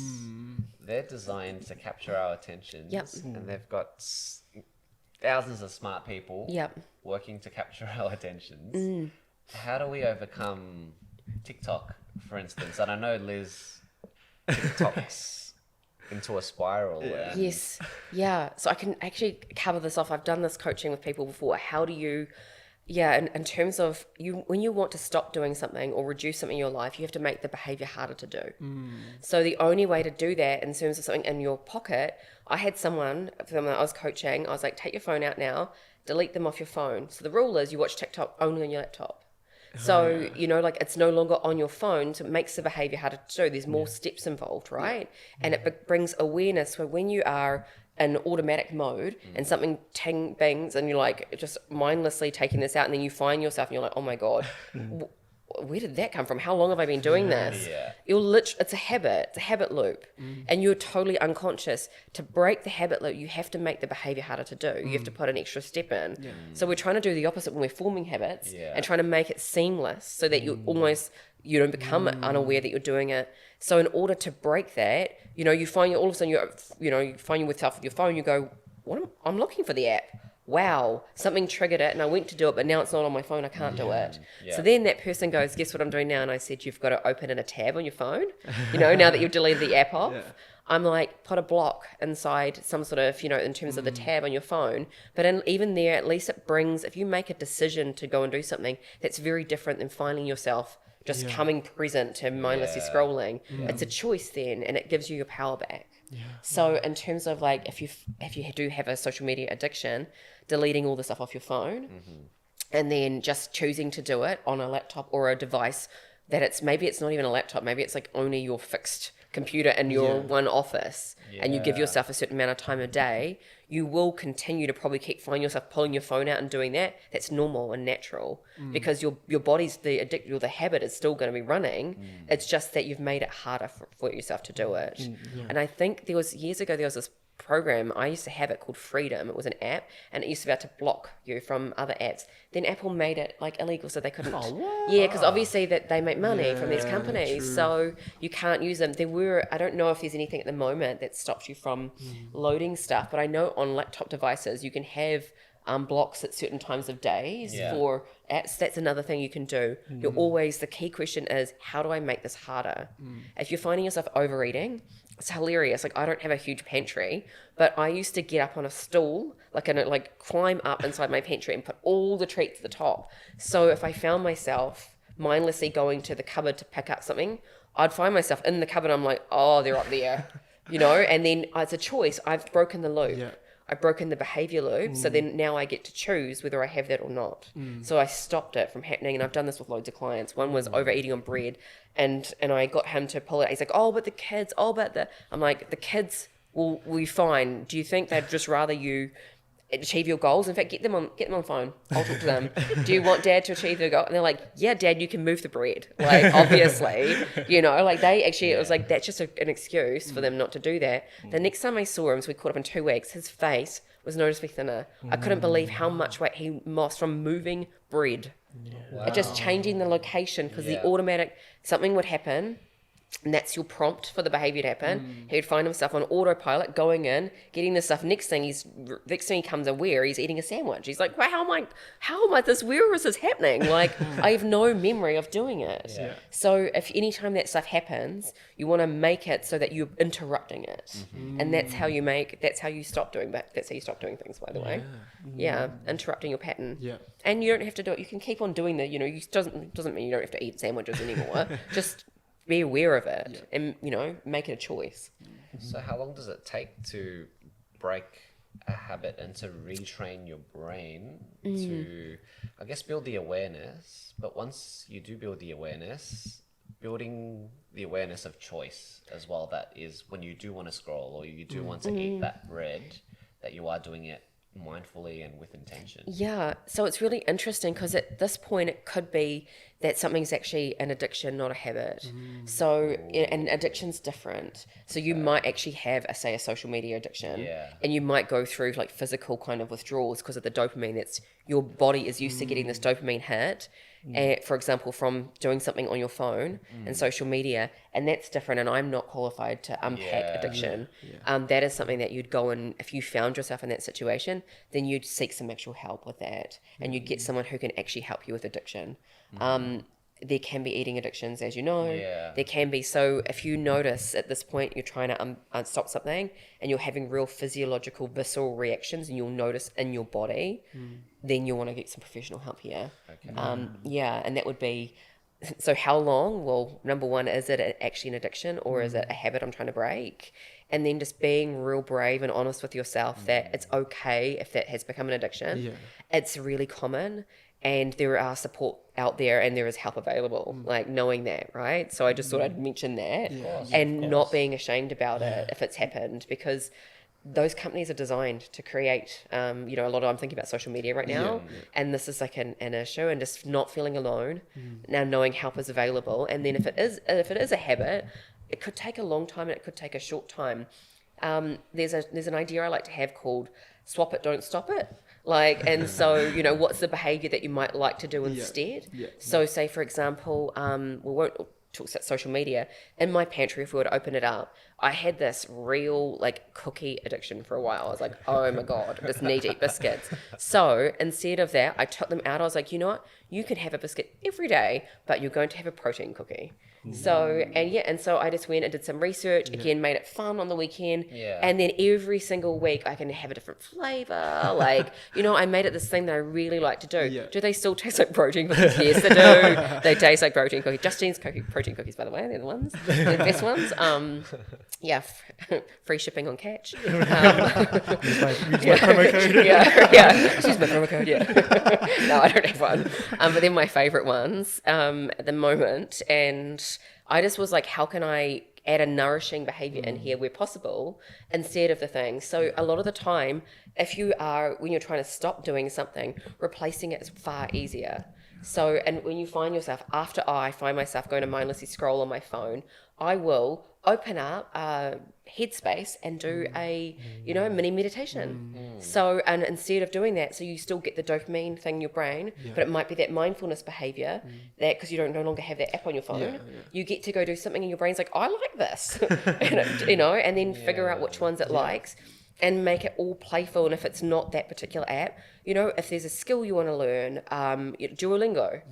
They're designed to capture our attention. Yep. And they've got thousands of smart people working to capture our attentions. How do we overcome TikTok, for instance? And I know Liz TikToks into a spiral. Yes. Yeah. So I can actually cover this off. I've done this coaching with people before. How do you, in terms of when you want to stop doing something or reduce something in your life, you have to make the behavior harder to do. So the only way to do that in terms of something in your pocket, I had someone that I was coaching, I was like, take your phone out now, delete them off your phone. So the rule is you watch TikTok only on your laptop. So, you know, like it's no longer on your phone, so it makes the behavior harder to do. There's more steps involved, right? And it brings awareness. So when you are in automatic mode and something ting bings and you're like just mindlessly taking this out, and then you find yourself and you're like, oh my God, where did that come from? How long have I been doing this? It's a habit loop, and you're totally unconscious. To break the habit loop, you have to make the behavior harder to do. You have to put an extra step in. So we're trying to do the opposite when we're forming habits and trying to make it seamless so that you don't become unaware that you're doing it. So in order to break that, you know, you find all of a sudden you find yourself with your phone. You go, I'm looking for the app. Wow, something triggered it and I went to do it, but now it's not on my phone. I can't do it. So then that person goes, guess what I'm doing now? And I said, you've got to open in a tab on your phone. You know, now that you've deleted the app off. I'm like, put a block inside some sort of, you know, in terms of the tab on your phone. But even there, at least it brings, if you make a decision to go and do something, that's very different than finding yourself just coming present to mindlessly scrolling. It's a choice then, and it gives you your power back. So in terms of like, if you do have a social media addiction, deleting all the stuff off your phone and then just choosing to do it on a laptop or a device that maybe it's not even a laptop, maybe it's like only your fixed computer in your one office, and you give yourself a certain amount of time a day, you will continue to probably find yourself pulling your phone out and doing that. That's normal and natural because your body's the habit is still going to be running. It's just that you've made it harder for yourself to do it. And I think years ago there was this program I used to have it called Freedom. It was an app, and it used to be able to block you from other apps. Then Apple made it like illegal, so they couldn't. Because obviously that they make money from these companies, so you can't use them. I don't know if there's anything at the moment that stops you from loading stuff, but I know on laptop devices you can have blocks at certain times of days for apps. That's another thing you can do. The key question is, how do I make this harder? If you're finding yourself overeating, it's hilarious. Like, I don't have a huge pantry, but I used to get up on a stool, climb up inside my pantry and put all the treats at the top. So if I found myself mindlessly going to the cupboard to pick up something, I'd find myself in the cupboard. I'm like, oh, they're up there, you know? And then it's a choice. I've broken the loop. I've broken the behavior loop. So then now I get to choose whether I have that or not. So I stopped it from happening. And I've done this with loads of clients. One was overeating on bread, and I got him to pull it. He's like, oh, but the kids, I'm like, the kids will be fine. Do you think they'd just rather you achieve your goals? In fact, get them on phone. I'll talk to them. Do you want dad to achieve their goal? And they're like, yeah, dad, you can move the bread. Like, obviously, you know, like they actually, it was like, that's just an excuse for them not to do that. The next time I saw him, so we caught up in 2 weeks, his face was noticeably thinner. I couldn't believe how much weight he lost from moving bread. Just changing the location, because the automatic, something would happen, and that's your prompt for the behavior to happen. He would find himself on autopilot, going in, getting the stuff. Next thing he becomes aware, he's eating a sandwich. He's like, wow, how am I this? Where is this happening? Like, I have no memory of doing it. So if anytime that stuff happens, you want to make it so that you're interrupting it. And that's how you stop doing things, by the way. Interrupting your pattern. And you don't have to do it. You can keep on doing that. You know, doesn't mean you don't have to eat sandwiches anymore. Just be aware of it and, you know, make it a choice. So how long does it take to break a habit and to retrain your brain to, I guess, build the awareness? But once you do build the awareness, building the awareness of choice as well, that is when you do want to scroll or you do want to eat that bread, that you are doing it mindfully and with intention. So it's really interesting, because at this point it could be that something's actually an addiction, not a habit. So and addiction's different. So you might actually have a social media addiction, and you might go through like physical kind of withdrawals because of the dopamine. That's your body is used to getting this dopamine hit, for example, from doing something on your phone and social media, and that's different. And I'm not qualified to unpack addiction. That is something that you'd go and, if you found yourself in that situation, then you'd seek some actual help with that, and you'd get someone who can actually help you with addiction. There can be eating addictions, as you know. There can be. So if you notice at this point you're trying to stop something and you're having real physiological, visceral reactions, and you'll notice in your body, then you'll want to get some professional help here. And that would be, so how long? Well, number one, is it actually an addiction, or is it a habit I'm trying to break? And then just being real brave and honest with yourself that it's okay if that has become an addiction. It's really common. and there are support out there and there is help available, like knowing that, right? So I just thought I'd mention that, and not being ashamed about it if it's happened, because those companies are designed to create, you know, a lot of, I'm thinking about social media right now, and this is like an issue, and just not feeling alone, now knowing help is available. And then if it is a habit, it could take a long time and it could take a short time. There's an idea I like to have called swap it, don't stop it. Like, and so, you know, what's the behavior that you might like to do instead? So say, for example, we won't talk about social media. In my pantry, if we were to open it up, I had this real like cookie addiction for a while. I was like, oh my God, I just need to eat biscuits. So instead of that, I took them out. I was like, you know what? You can have a biscuit every day, but you're going to have a protein cookie. So, and so I just went and did some research, again, made it fun on the weekend. And then every single week I can have a different flavor. Like, you know, I made it this thing that I really like to do. Do they still taste like protein cookies? Yes, they do. They taste like protein cookies. Justine's protein cookies, by the way, they're the ones, they're the best ones. Free shipping on Catch. Use my promo code. Use my promo code, No, I don't have one. But they're my favourite ones at the moment. And I just was like, how can I add a nourishing behaviour in here where possible instead of the thing? So a lot of the time, when you're trying to stop doing something, replacing it is far easier. So, and when you find yourself, after I find myself going to mindlessly scroll on my phone, I will open up Headspace and do a, you know, mini meditation. So, and instead of doing that, so you still get the dopamine thing in your brain, but it might be that mindfulness behavior that, because you don't no longer have that app on your phone, you get to go do something and your brain's like, I like this, you know, and then figure out which ones it likes. And make it all playful. And if it's not that particular app, you know, if there's a skill you want to learn, Duolingo.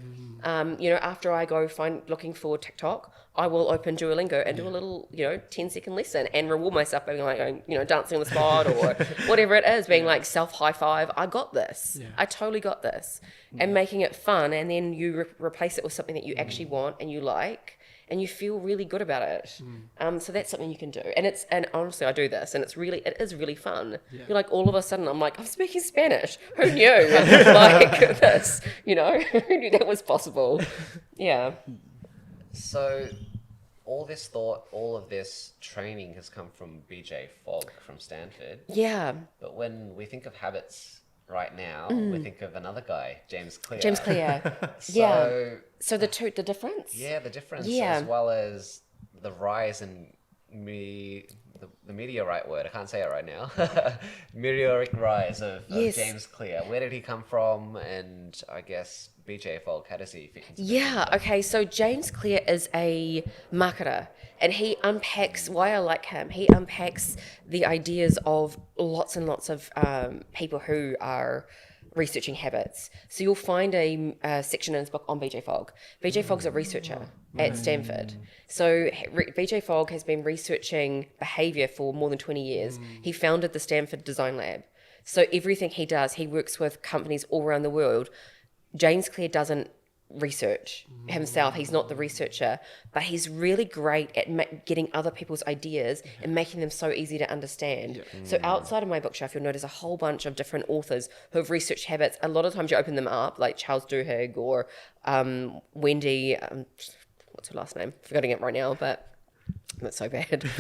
You know, after I go looking for TikTok, I will open Duolingo and do a little, you know, 10-second lesson and reward myself by being like, you know, dancing on the spot or whatever it is, being like self high five. I got this. I totally got this. And making it fun. And then you replace it with something that you actually want and you like. And you feel really good about it. So that's something you can do. And honestly, I do this, and it is really fun. You're like, all of a sudden, I'm like, I'm speaking Spanish. Who knew? Like this, you know, who knew that was possible? Yeah. So all of this training has come from BJ Fogg from Stanford. Yeah. But when we think of habits right now, we think of another guy, James Clear. So the difference? Yeah, the difference, as well as the rise in the meteorite word. I can't say it right now. Meteoric rise of James Clear. Where did he come from? And I guess BJ Fogg, how does he fit into this? Okay. So James Clear is a marketer, and he unpacks why I like him. He unpacks the ideas of lots and lots of people who are researching habits. So you'll find a section in his book on BJ Fogg. BJ Fogg's a researcher at Stanford. So BJ Fogg has been researching behavior for more than 20 years. He founded the Stanford Design Lab. So everything he does, he works with companies all around the world. James Clear doesn't research himself. He's not the researcher, but he's really great at getting other people's ideas and making them so easy to understand. So outside of my bookshelf, you'll notice a whole bunch of different authors who have researched habits. A lot of times you open them up, like Charles Duhigg or Wendy, what's her last name? Forgetting it right now, but that's so bad.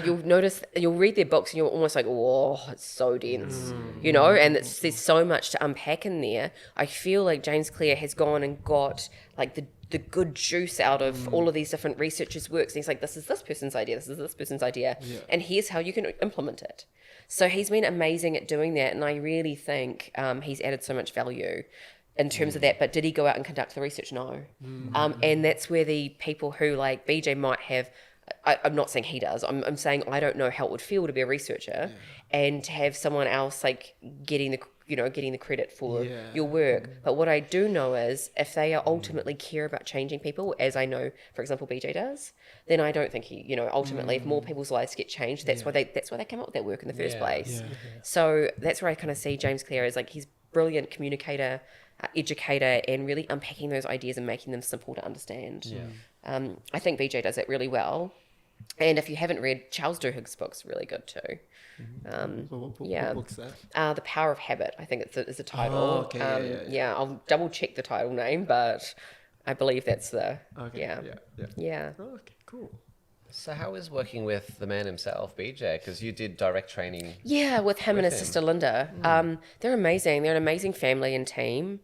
You'll read their books and you're almost like, oh, it's so dense, you know, and there's so much to unpack in there. I feel like James Clear has gone and got like the good juice out of all of these different researchers' works. And he's like, this is this person's idea, this is this person's idea, and here's how you can implement it. So he's been amazing at doing that, and I really think he's added so much value in terms of that. But did he go out and conduct the research? No. And that's where the people who like BJ might have, I'm not saying he does. I'm saying I don't know how it would feel to be a researcher and to have someone else like getting the credit for your work. But what I do know is if they ultimately care about changing people, as I know, for example, BJ does, then I don't think he, you know, ultimately if more people's lives get changed, that's why they came up with that work in the first place. So that's where I kind of see James Clear as like, he's a brilliant communicator, educator, and really unpacking those ideas and making them simple to understand. I think BJ does it really well. And if you haven't read Charles Duhigg's book's really good too. What book's that? The Power of Habit, I think is the title. Oh, okay, yeah. I'll double check the title name, but I believe that's the yeah. Oh, okay, cool. So how is working with the man himself, BJ? Because you did direct training. Yeah, with him and his sister Linda. They're amazing. They're an amazing family and team.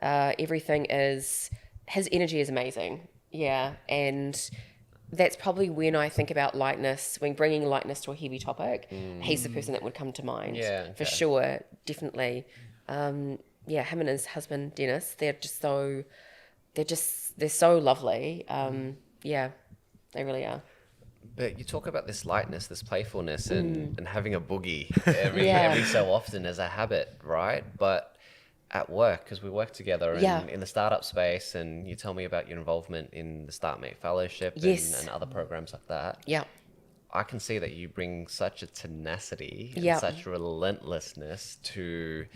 Everything is, his energy is amazing. Yeah, and that's probably when I think about lightness, when bringing lightness to a heavy topic, he's the person that would come to mind. Yeah, for sure, definitely. Him and his husband Dennis, they're so lovely. Yeah, they really are. But you talk about this lightness, this playfulness, and having a boogie every so often as a habit, right? But at work, because we work together in the startup space, and you tell me about your involvement in the StartMate Fellowship and other programs like that. Yeah. I can see that you bring such a tenacity and such relentlessness to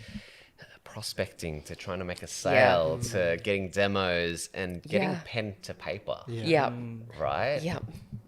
prospecting, to trying to make a sale, to getting demos and getting pen to paper. Right? Yeah.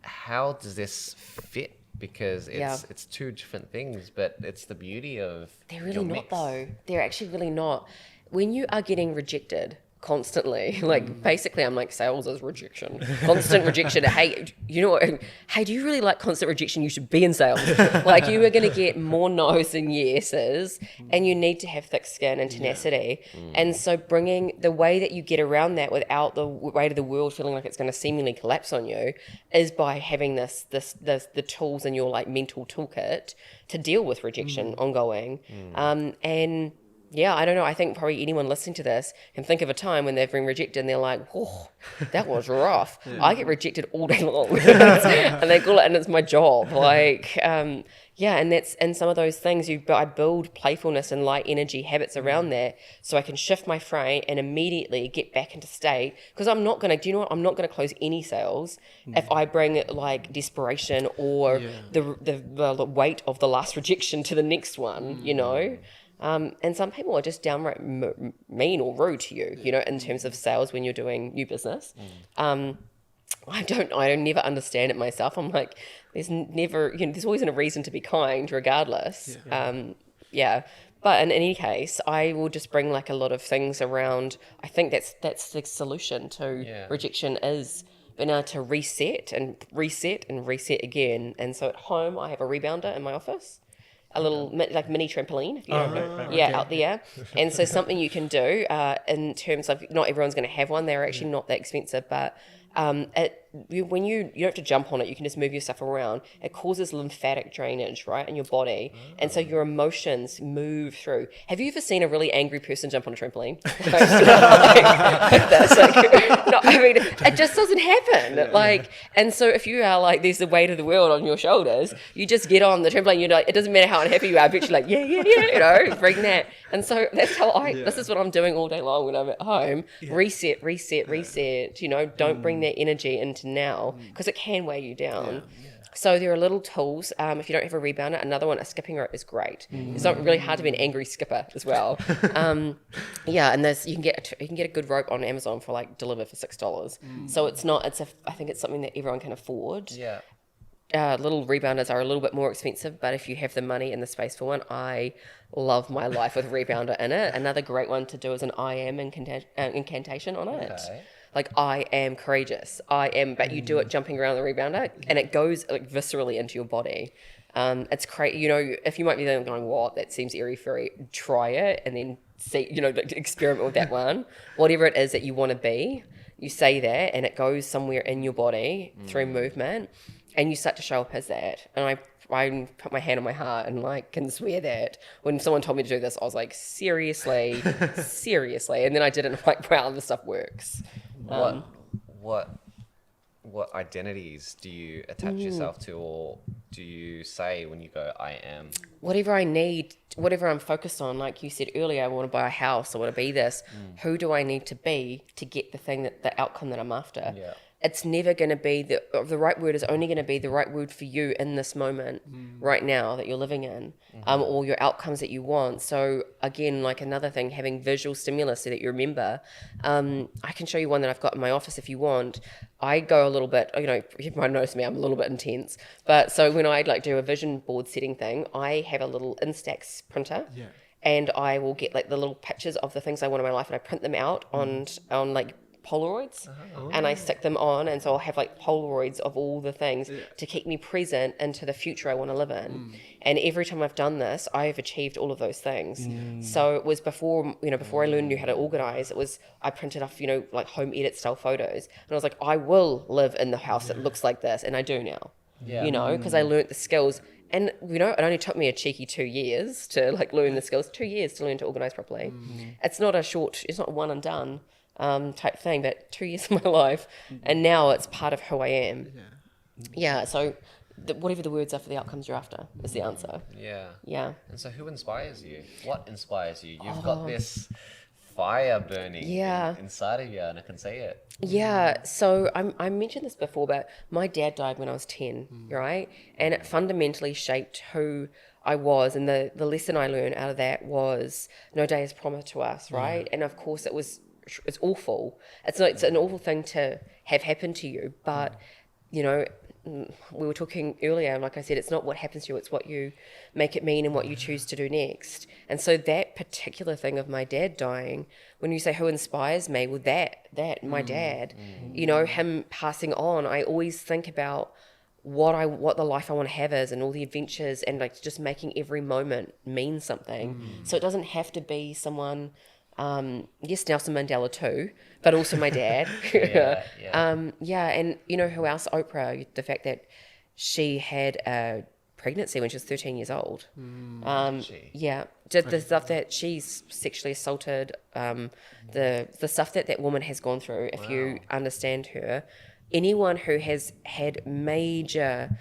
How does this fit? Because it's two different things, but it's the beauty of They're really your not mix. though. They're actually really not. When you are getting rejected constantly, like basically I'm like, sales is rejection, constant rejection. Hey, you know what? Hey, do you really like constant rejection? You should be in sales. Like you are going to get more no's than yeses, and you need to have thick skin and tenacity. And so bringing the way that you get around that without the weight of the world feeling like it's going to seemingly collapse on you is by having the tools in your like mental toolkit to deal with rejection ongoing. And yeah, I don't know. I think probably anyone listening to this can think of a time when they've been rejected and they're like, "Oh, that was rough." I get rejected all day long, and they call it, and it's my job. Like, and some of those things. I build playfulness and light energy habits around that, so I can shift my frame and immediately get back into state. Because I'm not gonna. Do you know what? I'm not gonna close any sales if I bring like desperation or the weight of the last rejection to the next one. You know. And some people are just downright mean or rude to you, you know, in terms of sales when you're doing new business. I never understand it myself. I'm like, there's always a reason to be kind regardless. But in any case, I will just bring like a lot of things around. I think that's the solution to rejection is being able to reset and reset and reset again. And so at home, I have a rebounder in my office. A little like mini trampoline, if you don't know, out there. And so something you can do in terms of, not everyone's going to have one. They're actually not that expensive, but when you don't have to jump on it, you can just move your stuff around. It causes lymphatic drainage, right, in your body, and so your emotions move through. Have you ever seen a really angry person jump on a trampoline? It just doesn't happen. And so if you are like, there's the weight of the world on your shoulders, you just get on the trampoline. You're like, it doesn't matter how unhappy you are, but you're like, bring that. And so that's how this is what I'm doing all day long when I'm at home. Reset. You know, don't bring that energy into now, because it can weigh you down. So there are little tools. If you don't have a rebounder, another one, a skipping rope is great. It's not really hard to be an angry skipper as well. And you can get a good rope on Amazon for like delivered for $6. So I think it's something that everyone can afford. Little rebounders are a little bit more expensive, but if you have the money and the space for one, I love my life with a rebounder in it. Another great one to do is an I am incantation on it. Like, I am courageous. But you do it jumping around the rebounder, and it goes like viscerally into your body. It's crazy. You know, if you might be going, what? That seems airy-fairy. Try it, and then see. You know, experiment with that one. Whatever it is that you want to be, you say that, and it goes somewhere in your body through movement, and you start to show up as that. And I put my hand on my heart and like can swear that when someone told me to do this, I was like, seriously. And then I did it, and I'm like, wow, this stuff works. What identities do you attach yourself to, or do you say when you go, I am? Whatever I need, whatever I'm focused on. Like you said earlier, I want to buy a house, I want to be this. Who do I need to be to get the outcome that I'm after? it's never going to be the right word is only going to be the right word for you in this moment right now that you're living in, or your outcomes that you want. So again, like another thing, having visual stimulus so that you remember. I can show you one that I've got in my office if you want. I go a little bit, you might notice me, I'm a little bit intense. But so when I like do a vision board setting thing, I have a little Instax printer. Yeah. And I will get like the little pictures of the things I want in my life, and I print them out on like Polaroids, and I stick them on, and so I'll have like Polaroids of all the things to keep me present into the future I want to live in. And every time I've done this, I've achieved all of those things. So it was before I learned how to organize, I printed off like home edit style photos, and I was like, I will live in the house that looks like this, and I do now. Because I learned the skills. And, it only took me a cheeky 2 years to like learn the skills, 2 years to learn to organize properly. It's not a one and done type thing, but 2 years of my life. And now it's part of who I am. Yeah. So whatever the words are for the outcomes you're after is the answer. Yeah. And so who inspires you? What inspires you? You've got this fire burning inside of you, and I can see it. Yeah, so I mentioned this before, but my dad died when I was 10, right? And it fundamentally shaped who I was, and the lesson I learned out of that was no day is promised to us, right? And of course it's awful. It's an awful thing to have happen to you, but we were talking earlier, and like I said, it's not what happens to you, it's what you make it mean and what you choose to do next. And so that particular thing of my dad dying, when you say who inspires me, well, that my dad, him passing on, I always think about what the life I want to have is, and all the adventures, and like just making every moment mean something. So it doesn't have to be someone, yes, Nelson Mandela too, but also my dad. And who else? Oprah. The fact that she had a pregnancy when she was 13 years old. The stuff that she's sexually assaulted, the stuff that woman has gone through. If you understand her, anyone who has had major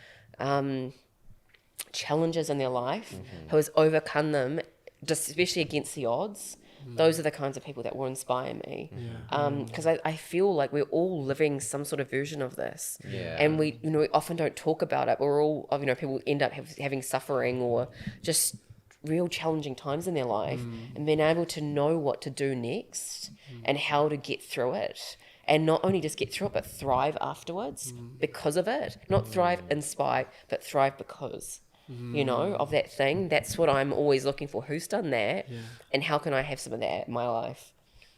challenges in their life, who has overcome them, especially against the odds. Those are the kinds of people that will inspire me, because I feel like we're all living some sort of version of this, and we often don't talk about it. But we're all people end up having suffering or just real challenging times in their life, and being able to know what to do next and how to get through it, and not only just get through it but thrive afterwards because of it. Not thrive in spite, but thrive because. Of that thing. That's what I'm always looking for. Who's done that? And how can I have some of that in my life?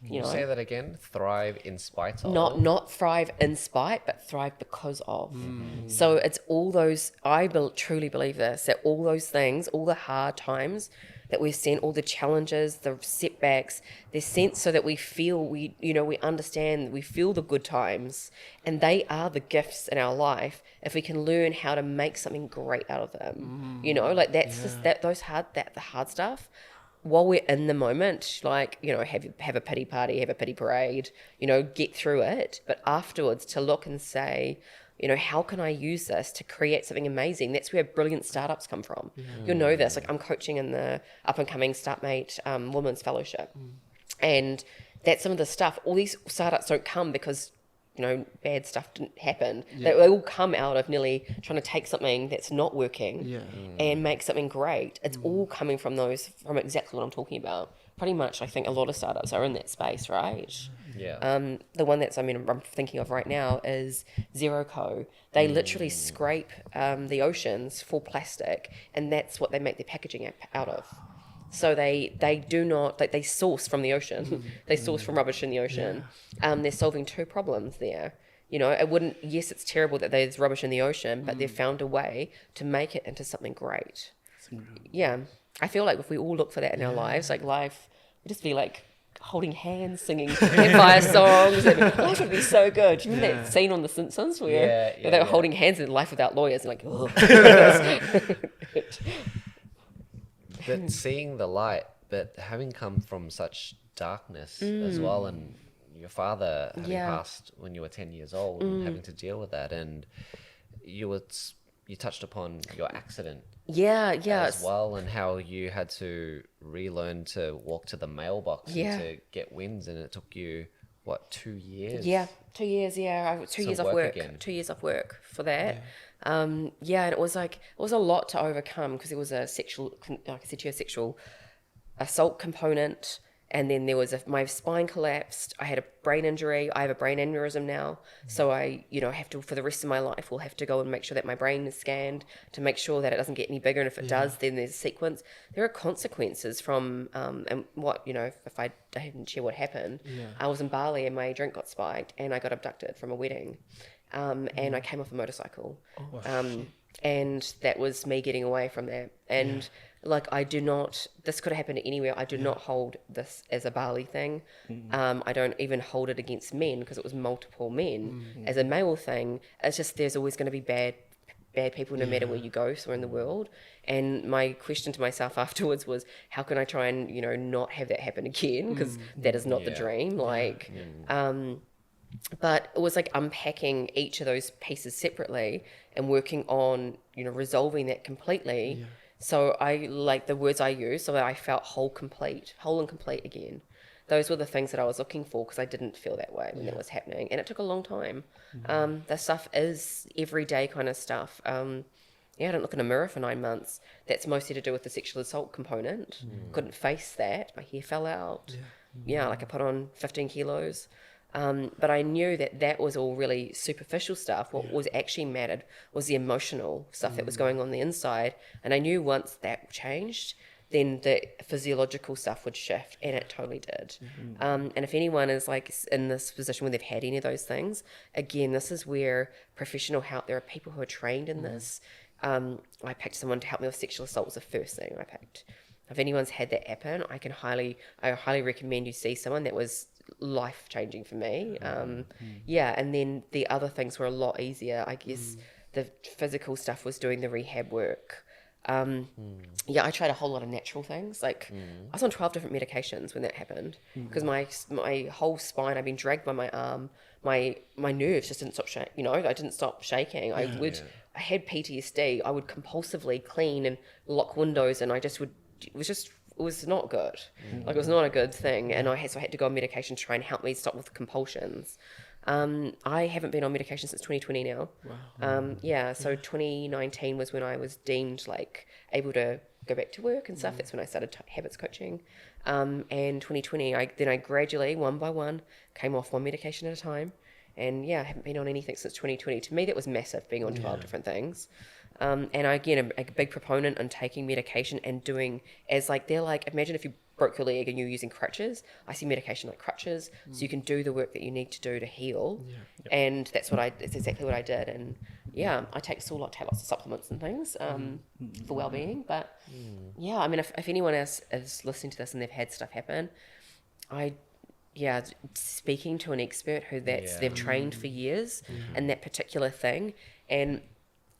Say that again. Thrive in spite of. Not thrive in spite, but thrive because of. So it's all those. I truly believe this. That all those things, all the hard times that we've seen, all the challenges, the setbacks, they're sent so that we feel we understand, we feel the good times, and they are the gifts in our life if we can learn how to make something great out of them. Just the hard stuff. While we're in the moment, have a pity party, have a pity parade, get through it, but afterwards to look and say, how can I use this to create something amazing? That's where brilliant startups come from. You'll know this. Like I'm coaching in the up-and-coming Startmate Women's Fellowship. And that's some of the stuff. All these startups don't come because, bad stuff didn't happen. They all come out of nearly trying to take something that's not working and make something great. It's all coming from exactly what I'm talking about. Pretty much, I think a lot of startups are in that space, right? The one I'm thinking of right now is Zero Co. They literally scrape the oceans for plastic, and that's what they make their packaging out of. So they do not, they source from the ocean. They source from rubbish in the ocean. They're solving two problems there. Yes, it's terrible that there's rubbish in the ocean, but they've found a way to make it into something great. Yeah. I feel like if we all look for that in our lives, like life would just be like holding hands, singing campfire songs, and life would be so good. Do you remember that scene on The Simpsons where they were holding hands in Life Without Lawyers and like, oh. But seeing the light, but having come from such darkness as well, and your father having passed when you were 10 years old and having to deal with that, and you touched upon your accident as well, and how you had to relearn to walk to the mailbox and to get wins, and it took you 2 years 2 years, yeah. 2 years off work. again. 2 years off work for that. And it was a lot to overcome because there was a sexual, like I said to you, a sexual assault component. And then there was my spine collapsed. I had a brain injury. I have a brain aneurysm now. So I, have to, for the rest of my life, will have to go and make sure that my brain is scanned to make sure that it doesn't get any bigger. And if it does, then there's a sequence. There are consequences from, and what, if I didn't share what happened, I was in Bali and my drink got spiked and I got abducted from a wedding. And I came off a motorcycle. And that was me getting away from that. And this could have happened anywhere. I do not hold this as a Bali thing. I don't even hold it against men because it was multiple men. As a male thing, it's just there's always going to be bad people no matter where you go somewhere in the world. And my question to myself afterwards was, how can I try and, not have that happen again? Because that is not the dream. But it was like unpacking each of those pieces separately and working on, resolving that completely. Yeah. So I like the words I used, so that I felt whole and complete again. Those were the things that I was looking for because I didn't feel that way when that was happening. And it took a long time. The stuff is everyday kind of stuff. I didn't look in a mirror for 9 months. That's mostly to do with the sexual assault component. Couldn't face that. My hair fell out. I put on 15 kilos. But I knew that was all really superficial stuff. What was actually mattered was the emotional stuff that was going on the inside. And I knew once that changed, then the physiological stuff would shift, and it totally did. And if anyone is in this position where they've had any of those things, again, this is where professional help, there are people who are trained in this. I picked someone to help me with sexual assault was the first thing I picked. If anyone's had that happen, I highly recommend you see someone. That was life-changing for me. And then the other things were a lot easier. I guess the physical stuff was doing the rehab work. I tried a whole lot of natural things. I was on 12 different medications when that happened because my whole spine, I've been dragged by my arm. My nerves just didn't stop shaking. I didn't stop shaking. I had PTSD. I would compulsively clean and lock windows, and it was not good. It was not a good thing. And I had to go on medication to try and help me stop with compulsions. I haven't been on medication since 2020 now. Wow. So 2019 was when I was deemed able to go back to work and stuff. That's when I started habits coaching. And 2020, I gradually, one by one, came off one medication at a time. And I haven't been on anything since 2020. To me, that was massive, being on 12 different things. And again, a big proponent on taking medication and doing imagine if you broke your leg and you're using crutches. I see medication like crutches, so you can do the work that you need to do to heal. And that's exactly what I did. And I take lots of supplements and things for well-being. But if anyone else is listening to this and they've had stuff happen, speaking to an expert who they've trained for years in that particular thing. And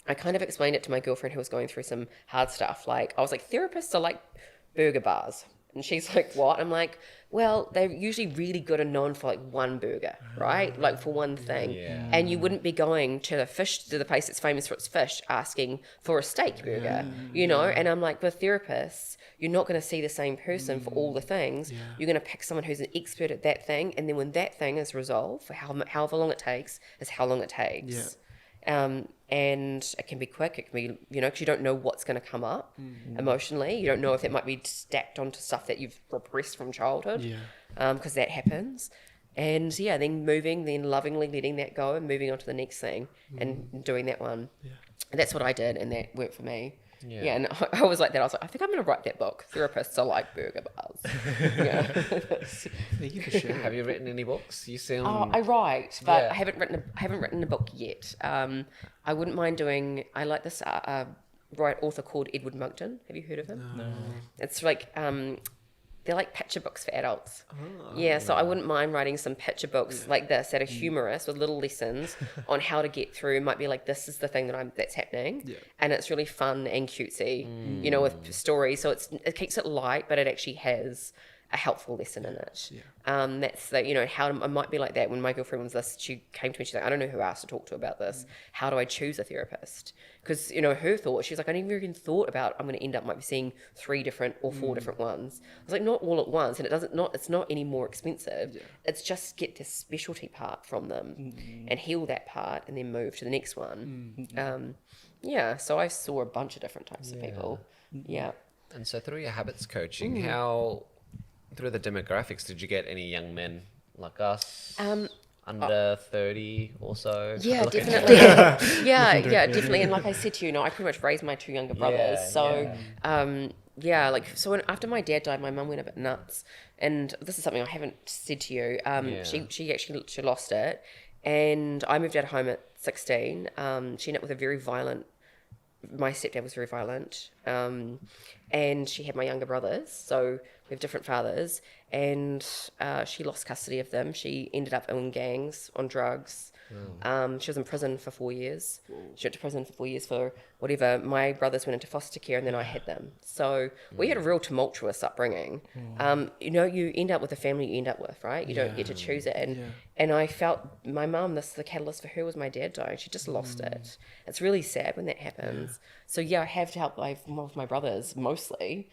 I kind of explained it to my girlfriend who was going through some hard stuff. I was like, therapists are like burger bars. And she's like, what? I'm like, well, they're usually really good and known for one burger, right? For one thing. Yeah. And you wouldn't be going to the place that's famous for its fish, asking for a steak burger, And I'm like, with therapists, you're not going to see the same person for all the things. Yeah. You're going to pick someone who's an expert at that thing. And then when that thing is resolved, for however long it takes, is how long it takes. Yeah. And it can be quick. It can be, because you don't know what's going to come up emotionally. You don't know if it might be stacked onto stuff that you've repressed from childhood. Because that happens. And then lovingly letting that go and moving on to the next thing and doing that one. Yeah. And that's what I did, and that worked for me. Yeah, and I was like that. I was like, I think I'm going to write that book. Therapists are like burger bars. Thank you for sharing. Have you written any books? You sound. I write, but I haven't written a book yet. I wouldn't mind doing. I like this author called Edward Monkton. Have you heard of him? No. It's they're like picture books for adults. So I wouldn't mind writing some picture books like this that are humorous with little lessons on how to get through. Might be like, this is the thing that's happening, and it's really fun and cutesy, with stories. So it keeps it light, but it actually has a helpful lesson in it. Yeah. That's the, you know, how I might be like that when my girlfriend was this, she came to me, she's like, I don't know who else to talk to about this. How do I choose a therapist? Because, you know, her thought, she's like, I never even thought about I'm going to end up might be seeing 3 different or 4 different ones. I was like, not all at once, and it's not any more expensive. It's just get the specialty part from them and heal that part and then move to the next one. So I saw a bunch of different types of people. Yeah. And so through your habits coaching, how, through the demographics, did you get any young men like us? Under 30 or so? Yeah, looking- definitely. Definitely. And like I said to you, I pretty much raised my 2 younger brothers. After my dad died, my mum went a bit nuts. And this is something I haven't said to you. She lost it. And I moved out of home at 16. She ended up with a very violent, my stepdad was very violent. And she had my younger brothers. So we have different fathers. And she lost custody of them. She ended up in gangs, on drugs. She was in prison for 4 years. She went to prison for 4 years for whatever. My brothers went into foster care and then I had them. So we had a real tumultuous upbringing. You know, you end up with the family you end up with, right? You don't get to choose it. And I felt my mum, the catalyst for her was my dad dying. She just lost it. It's really sad when that happens. So I have to help with my brothers mostly.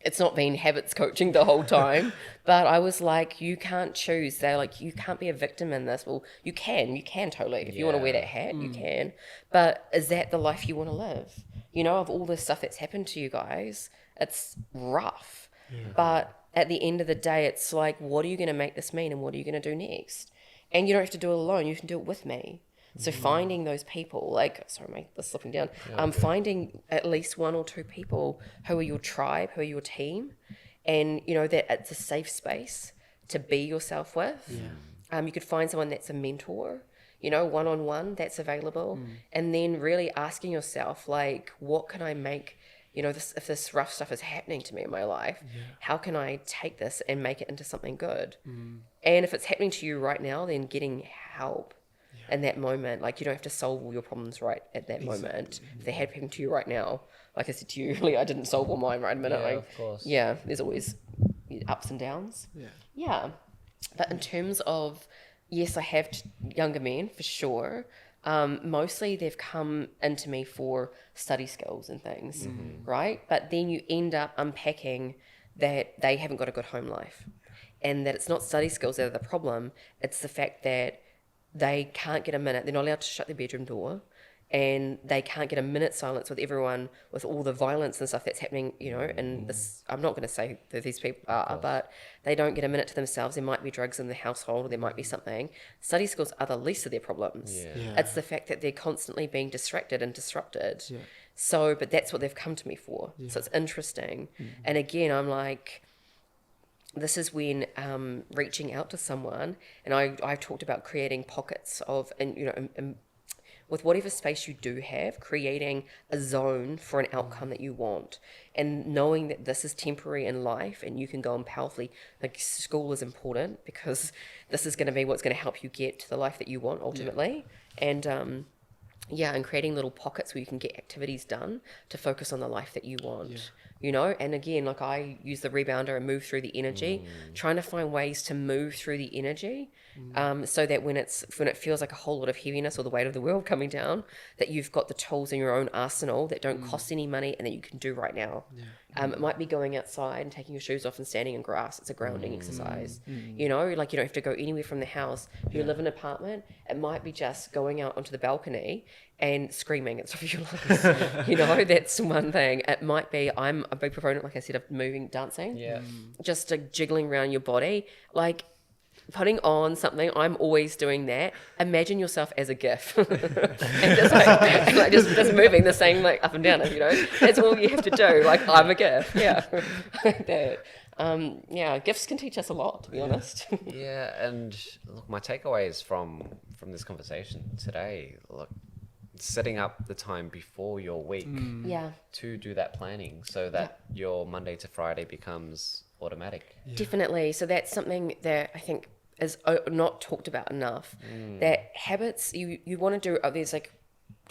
It's not been habits coaching the whole time, but I was like, you can't choose. They're like, you can't be a victim in this. Well, you can totally. If you want to wear that hat, you can. But is that the life you want to live? You know, of all this stuff that's happened to you guys, it's rough. But at the end of the day, it's like, what are you going to make this mean and what are you going to do next? And you don't have to do it alone. You can do it with me. So finding those people, this slipping down, finding at least 1 or 2 people who are your tribe, who are your team, and, you know, that it's a safe space to be yourself with. You could find someone that's a mentor, you know, one-on-one that's available, and then really asking yourself, like, what can I make, you know, if this rough stuff is happening to me in my life, how can I take this and make it into something good? And if it's happening to you right now, then getting help. In that moment, like, you don't have to solve all your problems right at that moment. If they had happened to you right now, like I said to you earlier, I didn't solve all mine right in a minute. of course. There's always ups and downs. But in terms of, yes, I have younger men for sure. Mostly they've come into me for study skills and things, right? But then you end up unpacking that they haven't got a good home life, and that it's not study skills that are the problem. It's the fact that they can't get a minute. They're not allowed to shut their bedroom door, and they can't get a minute's silence with everyone, with all the violence and stuff that's happening, you know. And this, I'm not going to say that these people are, but they don't get a minute to themselves. There might be drugs in the household, or there might be something. Study skills are the least of their problems. It's the fact that they're constantly being distracted and disrupted. So, but that's what they've come to me for. So it's interesting. And again, I'm like, this is when reaching out to someone, and I've talked about creating pockets of, and you know, with whatever space you do have, creating a zone for an outcome that you want, and knowing that this is temporary in life, and you can go on powerfully. Like, school is important because this is going to be what's going to help you get to the life that you want ultimately, and creating little pockets where you can get activities done to focus on the life that you want. You know, and again, like, I use the rebounder and move through the energy, trying to find ways to move through the energy, so that when it feels like a whole lot of heaviness or the weight of the world coming down, that you've got the tools in your own arsenal that don't cost any money and that you can do right now. It might be going outside and taking your shoes off and standing in grass. It's a grounding exercise. You know, like, you don't have to go anywhere from the house. If you live in an apartment, it might be just going out onto the balcony and screaming at the top of your lungs. You know, that's one thing. It might be, I'm a big proponent, like I said, of moving, dancing. Just jiggling around your body, like putting on something. I'm always doing that. Imagine yourself as a GIF. And just moving the same, like, up and down, you know. That's all you have to do. Like, I'm a GIF. Like that. GIFs can teach us a lot, to be honest. And look, my takeaways from this conversation today, look, setting up the time before your week to do that planning so that your Monday to Friday becomes automatic. Definitely. So that's something that I think is not talked about enough. That habits, you want to do, there's like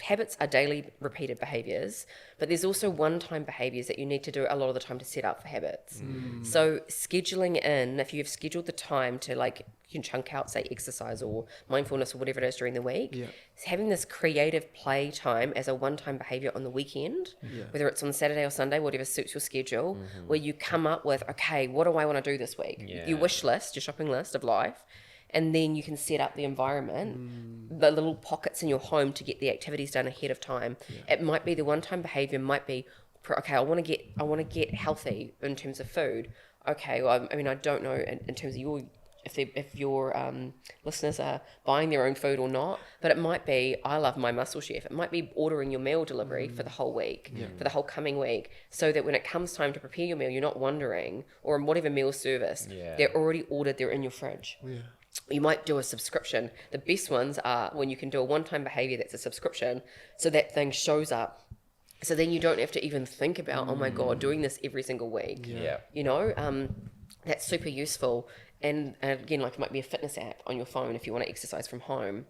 habits are daily repeated behaviors, but there's also one-time behaviors that you need to do a lot of the time to set up for habits. So scheduling in, if you've scheduled the time to like, you can chunk out, say, exercise or mindfulness or whatever it is during the week, having this creative play time as a one-time behavior on the weekend, whether it's on Saturday or Sunday, whatever suits your schedule, where you come up with, okay, what do I want to do this week? Your wish list, your shopping list of life. And then you can set up the environment, the little pockets in your home to get the activities done ahead of time. It might be the one-time behavior, might be, okay, I want to get healthy in terms of food. Okay, well, I mean, I don't know in terms of if your listeners are buying their own food or not, but it might be, I love my Muscle Chef. It might be ordering your meal delivery for the whole week, for the whole coming week, so that when it comes time to prepare your meal, you're not wondering, or whatever meal service, they're already ordered, they're in your fridge. You might do a subscription. The best ones are when you can do a one-time behavior that's a subscription, so that thing shows up. So then you don't have to even think about, oh my God, doing this every single week. You know, that's super useful. And again, like it might be a fitness app on your phone if you want to exercise from home.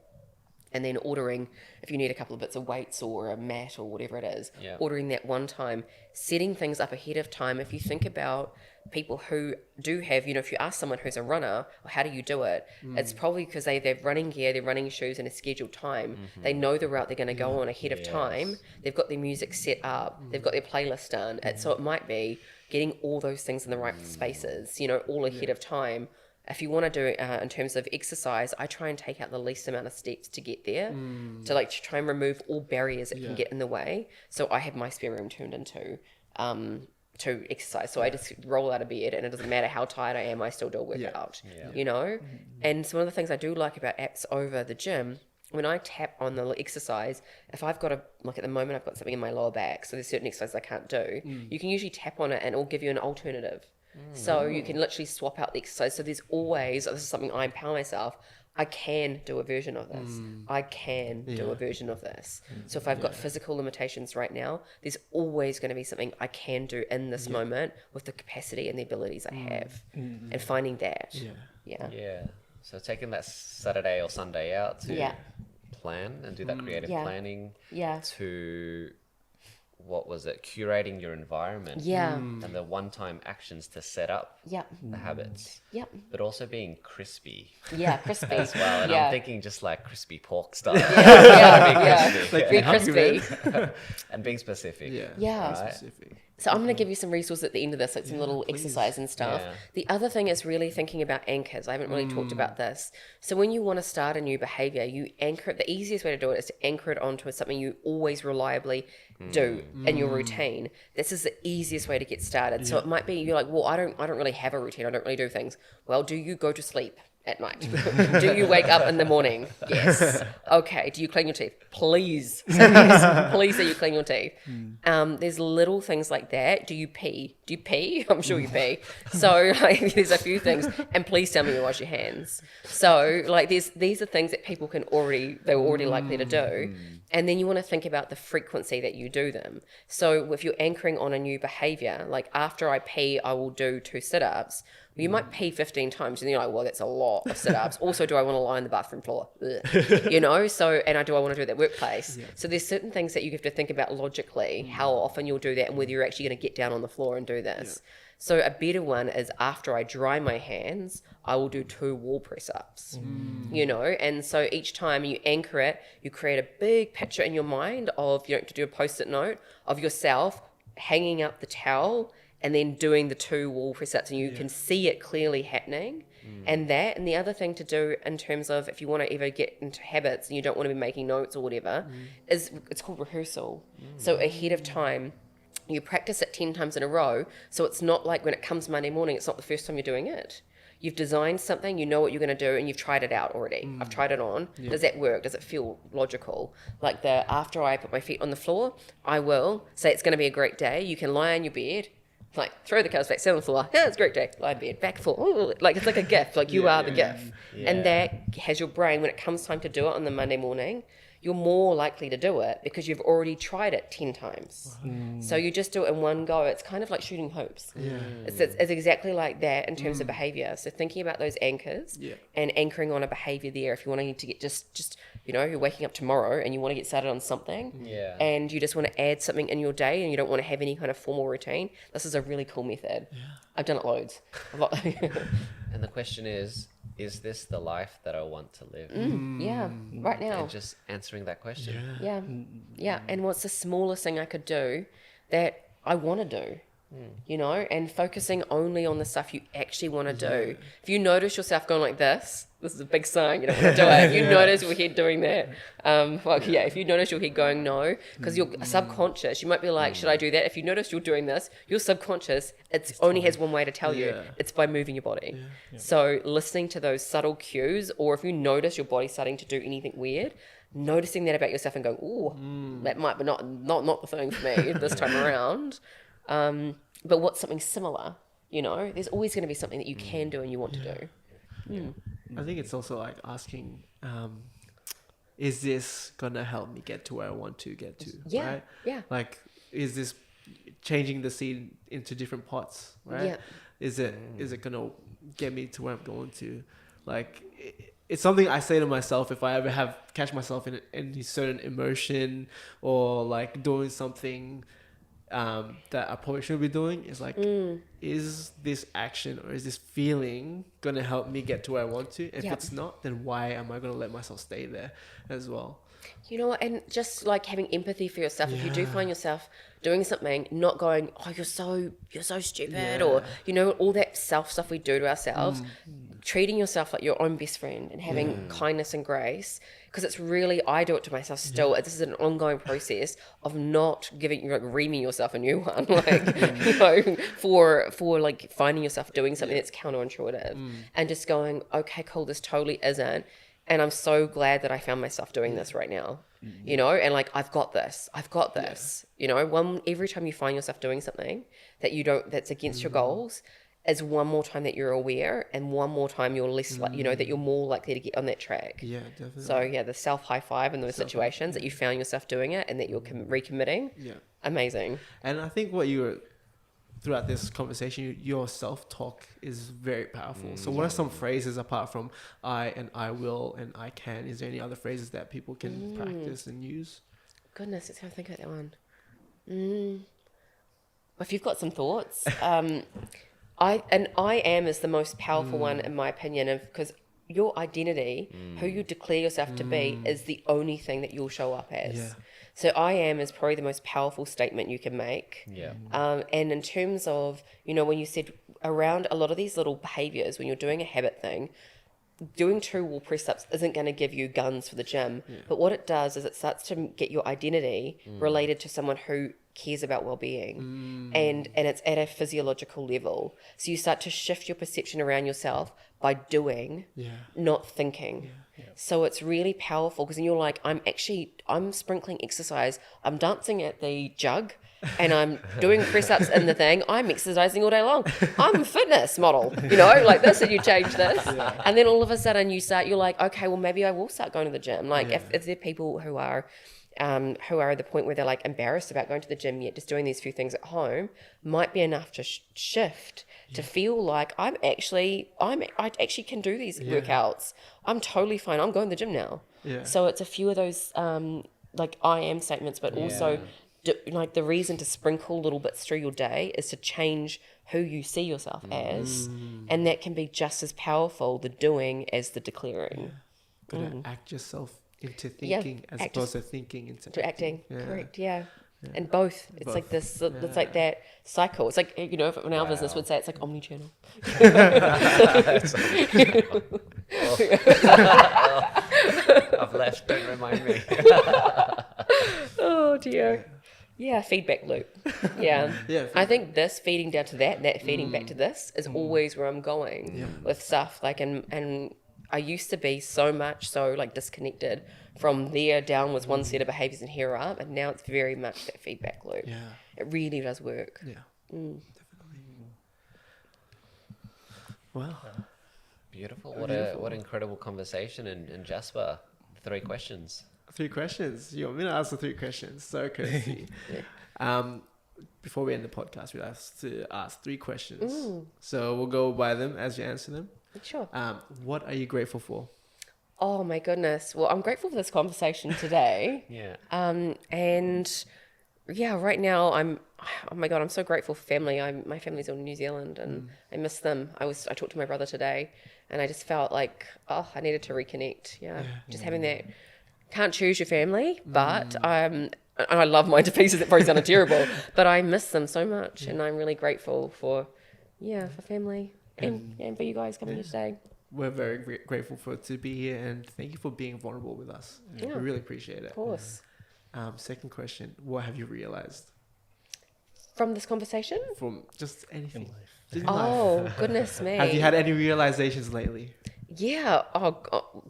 And then ordering, if you need a couple of bits of weights or a mat or whatever it is, ordering that one time, setting things up ahead of time. If you think about people who do have, you know, if you ask someone who's a runner, well, how do you do it? It's probably because they have running gear, they're running shoes in a scheduled time. They know the route they're going to go on ahead of time. They've got their music set up. They've got their playlist done. So it might be getting all those things in the right spaces, you know, all ahead of time. If you want to do it in terms of exercise, I try and take out the least amount of steps to get there, to try and remove all barriers that can get in the way. So I have my spare room turned into to exercise. So I just roll out of bed, and it doesn't matter how tired I am, I still do a workout, you know? And some of the things I do like about apps over the gym, when I tap on the exercise, if I've got like at the moment I've got something in my lower back, so there's certain exercises I can't do, you can usually tap on it and it'll give you an alternative. So you can literally swap out the exercise. So there's always, this is something I empower myself, I can do a version of this. I can do a version of this. So if I've got physical limitations right now, there's always going to be something I can do in this moment with the capacity and the abilities I have. And finding that. So taking that Saturday or Sunday out to plan and do that creative planning to... what was it? Curating your environment. And the one-time actions to set up the habits. But also being crispy. Crispy. As well. And I'm thinking just like crispy pork stuff. Like be crispy. And being specific. Right? Specific. So I'm going to give you some resources at the end of this, like some little exercise and stuff. The other thing is really thinking about anchors. I haven't really talked about this. So when you want to start a new behavior, you anchor it. The easiest way to do it is to anchor it onto something you always reliably do in your routine. This is the easiest way to get started. So it might be you're like, well, I don't really have a routine. I don't really do things. Well, do you go to sleep at night? Do you wake up in the morning? Yes. Okay. Do you clean your teeth? Please say yes. Please say you clean your teeth. There's little things like that. Do you pee? Do you pee? I'm sure you pee. So like, there's a few things. And please tell me you wash your hands. So like these are things that people they're already likely to do. And then you want to think about the frequency that you do them. So if you're anchoring on a new behavior, like after I pee, I will do 2 sit-ups. You might pee 15 times and you're like, well, that's a lot of sit-ups. Also, do I want to lie on the bathroom floor? You know, so, and do I want to do it at workplace? So there's certain things that you have to think about logically, how often you'll do that and whether you're actually going to get down on the floor and do this. So a better one is after I dry my hands, I will do 2 wall press-ups, you know? And so each time you anchor it, you create a big picture in your mind of, you know, to do a post-it note of yourself hanging up the towel and then doing the 2 wall press-ups, and you can see it clearly happening. And the other thing to do in terms of if you want to ever get into habits and you don't want to be making notes or whatever, is it's called rehearsal. So ahead of time, you practice it 10 times in a row. So it's not like when it comes Monday morning, it's not the first time you're doing it. You've designed something, you know what you're going to do, and you've tried it out already. I've tried it on. Does that work? Does it feel logical? Like after I put my feet on the floor, I will say it's going to be a great day. You can lie on your bed, like throw the covers back, sit on the floor. Yeah, it's a great day. Lie in bed, back full. Ooh, like it's like a gift. Like you are the gift, and that has your brain. When it comes time to do it on the Monday morning, you're more likely to do it because you've already tried it 10 times. So you just do it in one go. It's kind of like shooting hoops. It's exactly like that in terms of behavior. So thinking about those anchors and anchoring on a behavior there. If you want to get just you know, you're waking up tomorrow and you want to get started on something. Yeah. And you just want to add something in your day and you don't want to have any kind of formal routine. This is a really cool method. Yeah. I've done it loads. And the question is this the life that I want to live? Yeah, right now. And just answering that question. Yeah. And what's the smallest thing I could do that I want to do? You know, and focusing only on the stuff you actually want to do. If you notice yourself going like this is a big sign you don't want to do it. If you notice your head doing that, if you notice your head going no, because your subconscious, you might be like, should I do that? If you notice you're doing this, your subconscious, it only has one way to tell you. It's by moving your body. So listening to those subtle cues, or if you notice your body starting to do anything weird, noticing that about yourself and going, ooh, that might be not the thing for me this time around. But what's something similar? You know, there's always going to be something that you can do and you want to do. I think it's also like asking, is this gonna help me get to where I want to get to? Yeah, right? yeah. Like, is this changing the seed into different pots? Right? Yeah. Is it gonna get me to where I'm going to? Like, it's something I say to myself if I ever catch myself in any certain emotion or like doing something that I probably should be doing. Is like, is this action or is this feeling gonna help me get to where I want to? If it's not, then why am I gonna let myself stay there as well? You know, and just like having empathy for yourself. If you do find yourself doing something, not going, oh, you're so stupid, or you know, all that self stuff we do to ourselves. Treating yourself like your own best friend and having kindness and grace, because it's really, I do it to myself still. This is an ongoing process of not reaming yourself a new one, like, you know, for like finding yourself doing something that's counterintuitive and just going, okay, cool, this totally isn't. And I'm so glad that I found myself doing this right now, you know, and like, I've got this, you know, every time you find yourself doing something that's against your goals, is one more time that you're aware, and one more time you're less like, you know, that you're more likely to get on that track. Yeah, definitely. So the self high five in those situations that you found yourself doing it and that you're recommitting. Yeah. Amazing. And I think throughout this conversation, your self-talk is very powerful. So what are some phrases apart from I and I will and I can? Is there any other phrases that people can practice and use? Goodness, let's have a think about that one. If you've got some thoughts, I am is the most powerful one in my opinion, because your identity, who you declare yourself to be, is the only thing that you'll show up as. Yeah. So I am is probably the most powerful statement you can make. Yeah. And in terms of, you know, when you said around a lot of these little behaviors, when you're doing a habit thing, doing 2 wall press ups isn't going to give you guns for the gym. Yeah. But what it does is it starts to get your identity related to someone who cares about well-being, and it's at a physiological level. So you start to shift your perception around yourself by doing, not thinking. Yeah. Yeah. So it's really powerful, because then you're like, I'm sprinkling exercise, I'm dancing at the jug, and I'm doing press-ups in the thing, I'm exercising all day long. I'm a fitness model, you know, like this, and you change this. Yeah. And then all of a sudden you're like, okay, well, maybe I will start going to the gym. Like if there are people who are at the point where they're like embarrassed about going to the gym, yet just doing these few things at home might be enough to shift to feel like I actually can do these workouts. I'm totally fine. I'm going to the gym now. Yeah. So it's a few of those like I am statements, but also like the reason to sprinkle little bits through your day is to change who you see yourself as, and that can be just as powerful, the doing, as the declaring. Got to act yourself into thinking as opposed to thinking into acting. Correct. Yeah. And both. It's like this. It's like that cycle. It's like, you know, in our business would say it's like omni-channel. I've left. Don't remind me. Oh dear. Yeah, feedback loop. Yeah. I think this feeding down to that, and that feeding back to this is always where I'm going with stuff. Like, and I used to be so like disconnected from there downwards one set of behaviors and here up, and now it's very much that feedback loop. Yeah. It really does work. Yeah. Definitely. Wow. Beautiful. What an incredible conversation. And Jasper, 3 questions. 3 questions. You want me to ask the 3 questions? So courtesy. Before we end the podcast, we have to ask 3 questions. So we'll go by them as you answer them. Sure. What are you grateful for? Oh my goodness. Well, I'm grateful for this conversation today. Yeah. And yeah, right now oh my God, I'm so grateful for family. My family's in New Zealand and I miss them. I talked to my brother today and I just felt like, I needed to reconnect. Yeah. Just having that, can't choose your family, but and I love mine to pieces. It probably sounded terrible, but I miss them so much. And I'm really grateful for family and for you guys coming here today. We're very grateful to be here, and thank you for being vulnerable with us. Yeah. We really appreciate it. Of course. Second question: what have you realized From this conversation? from just anything? life. Just in life. Oh, goodness me. Have you had any realizations lately? Yeah,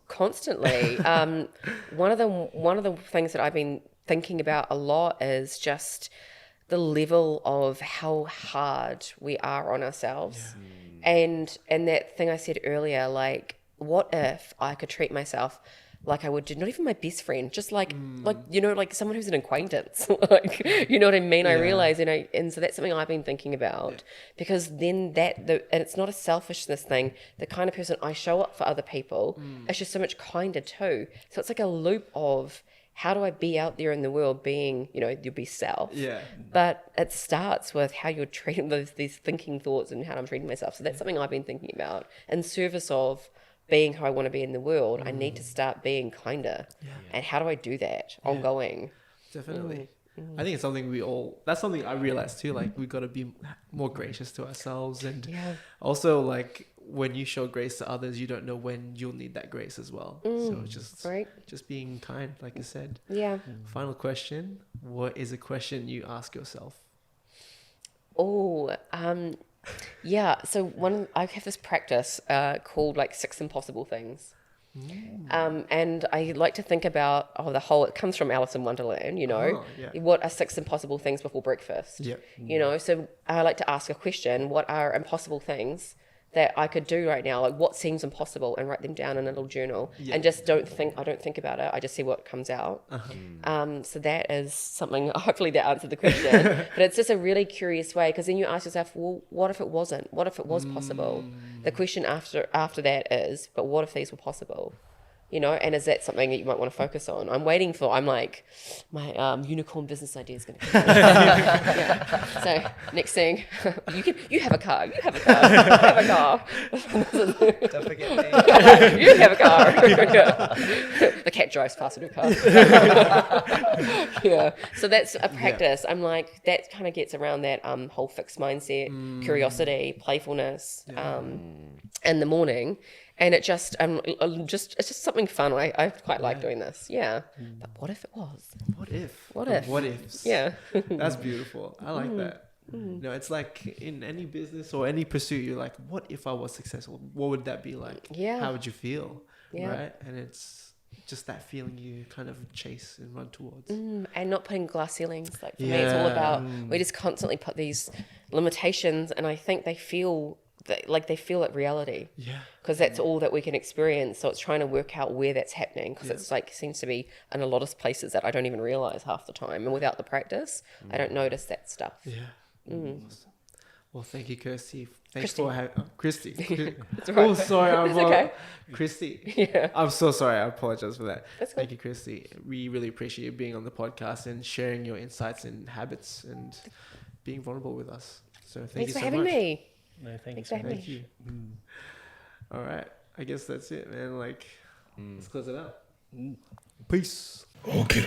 constantly. One of the things that I've been thinking about a lot is just the level of how hard we are on ourselves. And that thing I said earlier, like, what if I could treat myself like I would do, not even my best friend, just like someone who's an acquaintance, like, you know what I mean? I realize, and so that's something I've been thinking about, because then and it's not a selfishness thing. The kind of person I show up for other people, it's just so much kinder too. So it's like a loop of, how do I be out there in the world being, your best self? Yeah. But it starts with how you're treating these thinking thoughts and how I'm treating myself. So that's something I've been thinking about in service of being who I want to be in the world. I need to start being kinder. And how do I do that ongoing? Definitely. I think it's something that's something I realized too, like we got to be more gracious to ourselves, and also like when you show grace to others, you don't know when you'll need that grace as well. So just being kind, like you said. Yeah. Final question: what is a question you ask yourself? So I have this practice called like 6 impossible things. And I like to think about it comes from Alice in Wonderland, what are 6 impossible things before breakfast? So I like to ask a question: what are impossible things that I could do right now? Like, what seems impossible, and write them down in a little journal, and just I don't think about it. I just see what comes out. So that is something, hopefully that answered the question, but it's just a really curious way, because then you ask yourself, well, what if it wasn't? What if it was possible? The question after that is, but what if these were possible? And is that something that you might want to focus on? I'm like, my unicorn business idea is going to come out. So next thing, you have a car. You have a car. Don't forget me. You have a car. The cat drives faster than a car. So that's a practice. I'm like, that kind of gets around that whole fixed mindset, curiosity, playfulness in the morning. And it it's just something fun. I quite like doing this. Yeah. But what if it was? What if? What if? What ifs? Yeah. That's beautiful. I like that. It's like in any business or any pursuit, you're like, what if I was successful? What would that be like? Yeah. How would you feel? Yeah. Right? And it's just that feeling you kind of chase and run towards. And not putting glass ceilings. Like, for me, it's all about, we just constantly put these limitations, and I think they feel it reality. Yeah. Because that's all that we can experience. So it's trying to work out where that's happening, because it's like, seems to be in a lot of places that I don't even realize half the time. And without the practice, I don't notice that stuff. Yeah. Awesome. Well, thank you, Kirsty. Thanks Kristy. for having Kristy. It's all right. Oh, sorry. It's okay. Kristy. Yeah. I'm so sorry. I apologize for that. That's Thank you, Kristy. We really appreciate you being on the podcast and sharing your insights and habits and being vulnerable with us. So thank Thanks you for so having much. me. No, thank you Thanks so for much. having me. Thank you. All right. I guess that's it, man. Like, let's close it out. Peace. Okay.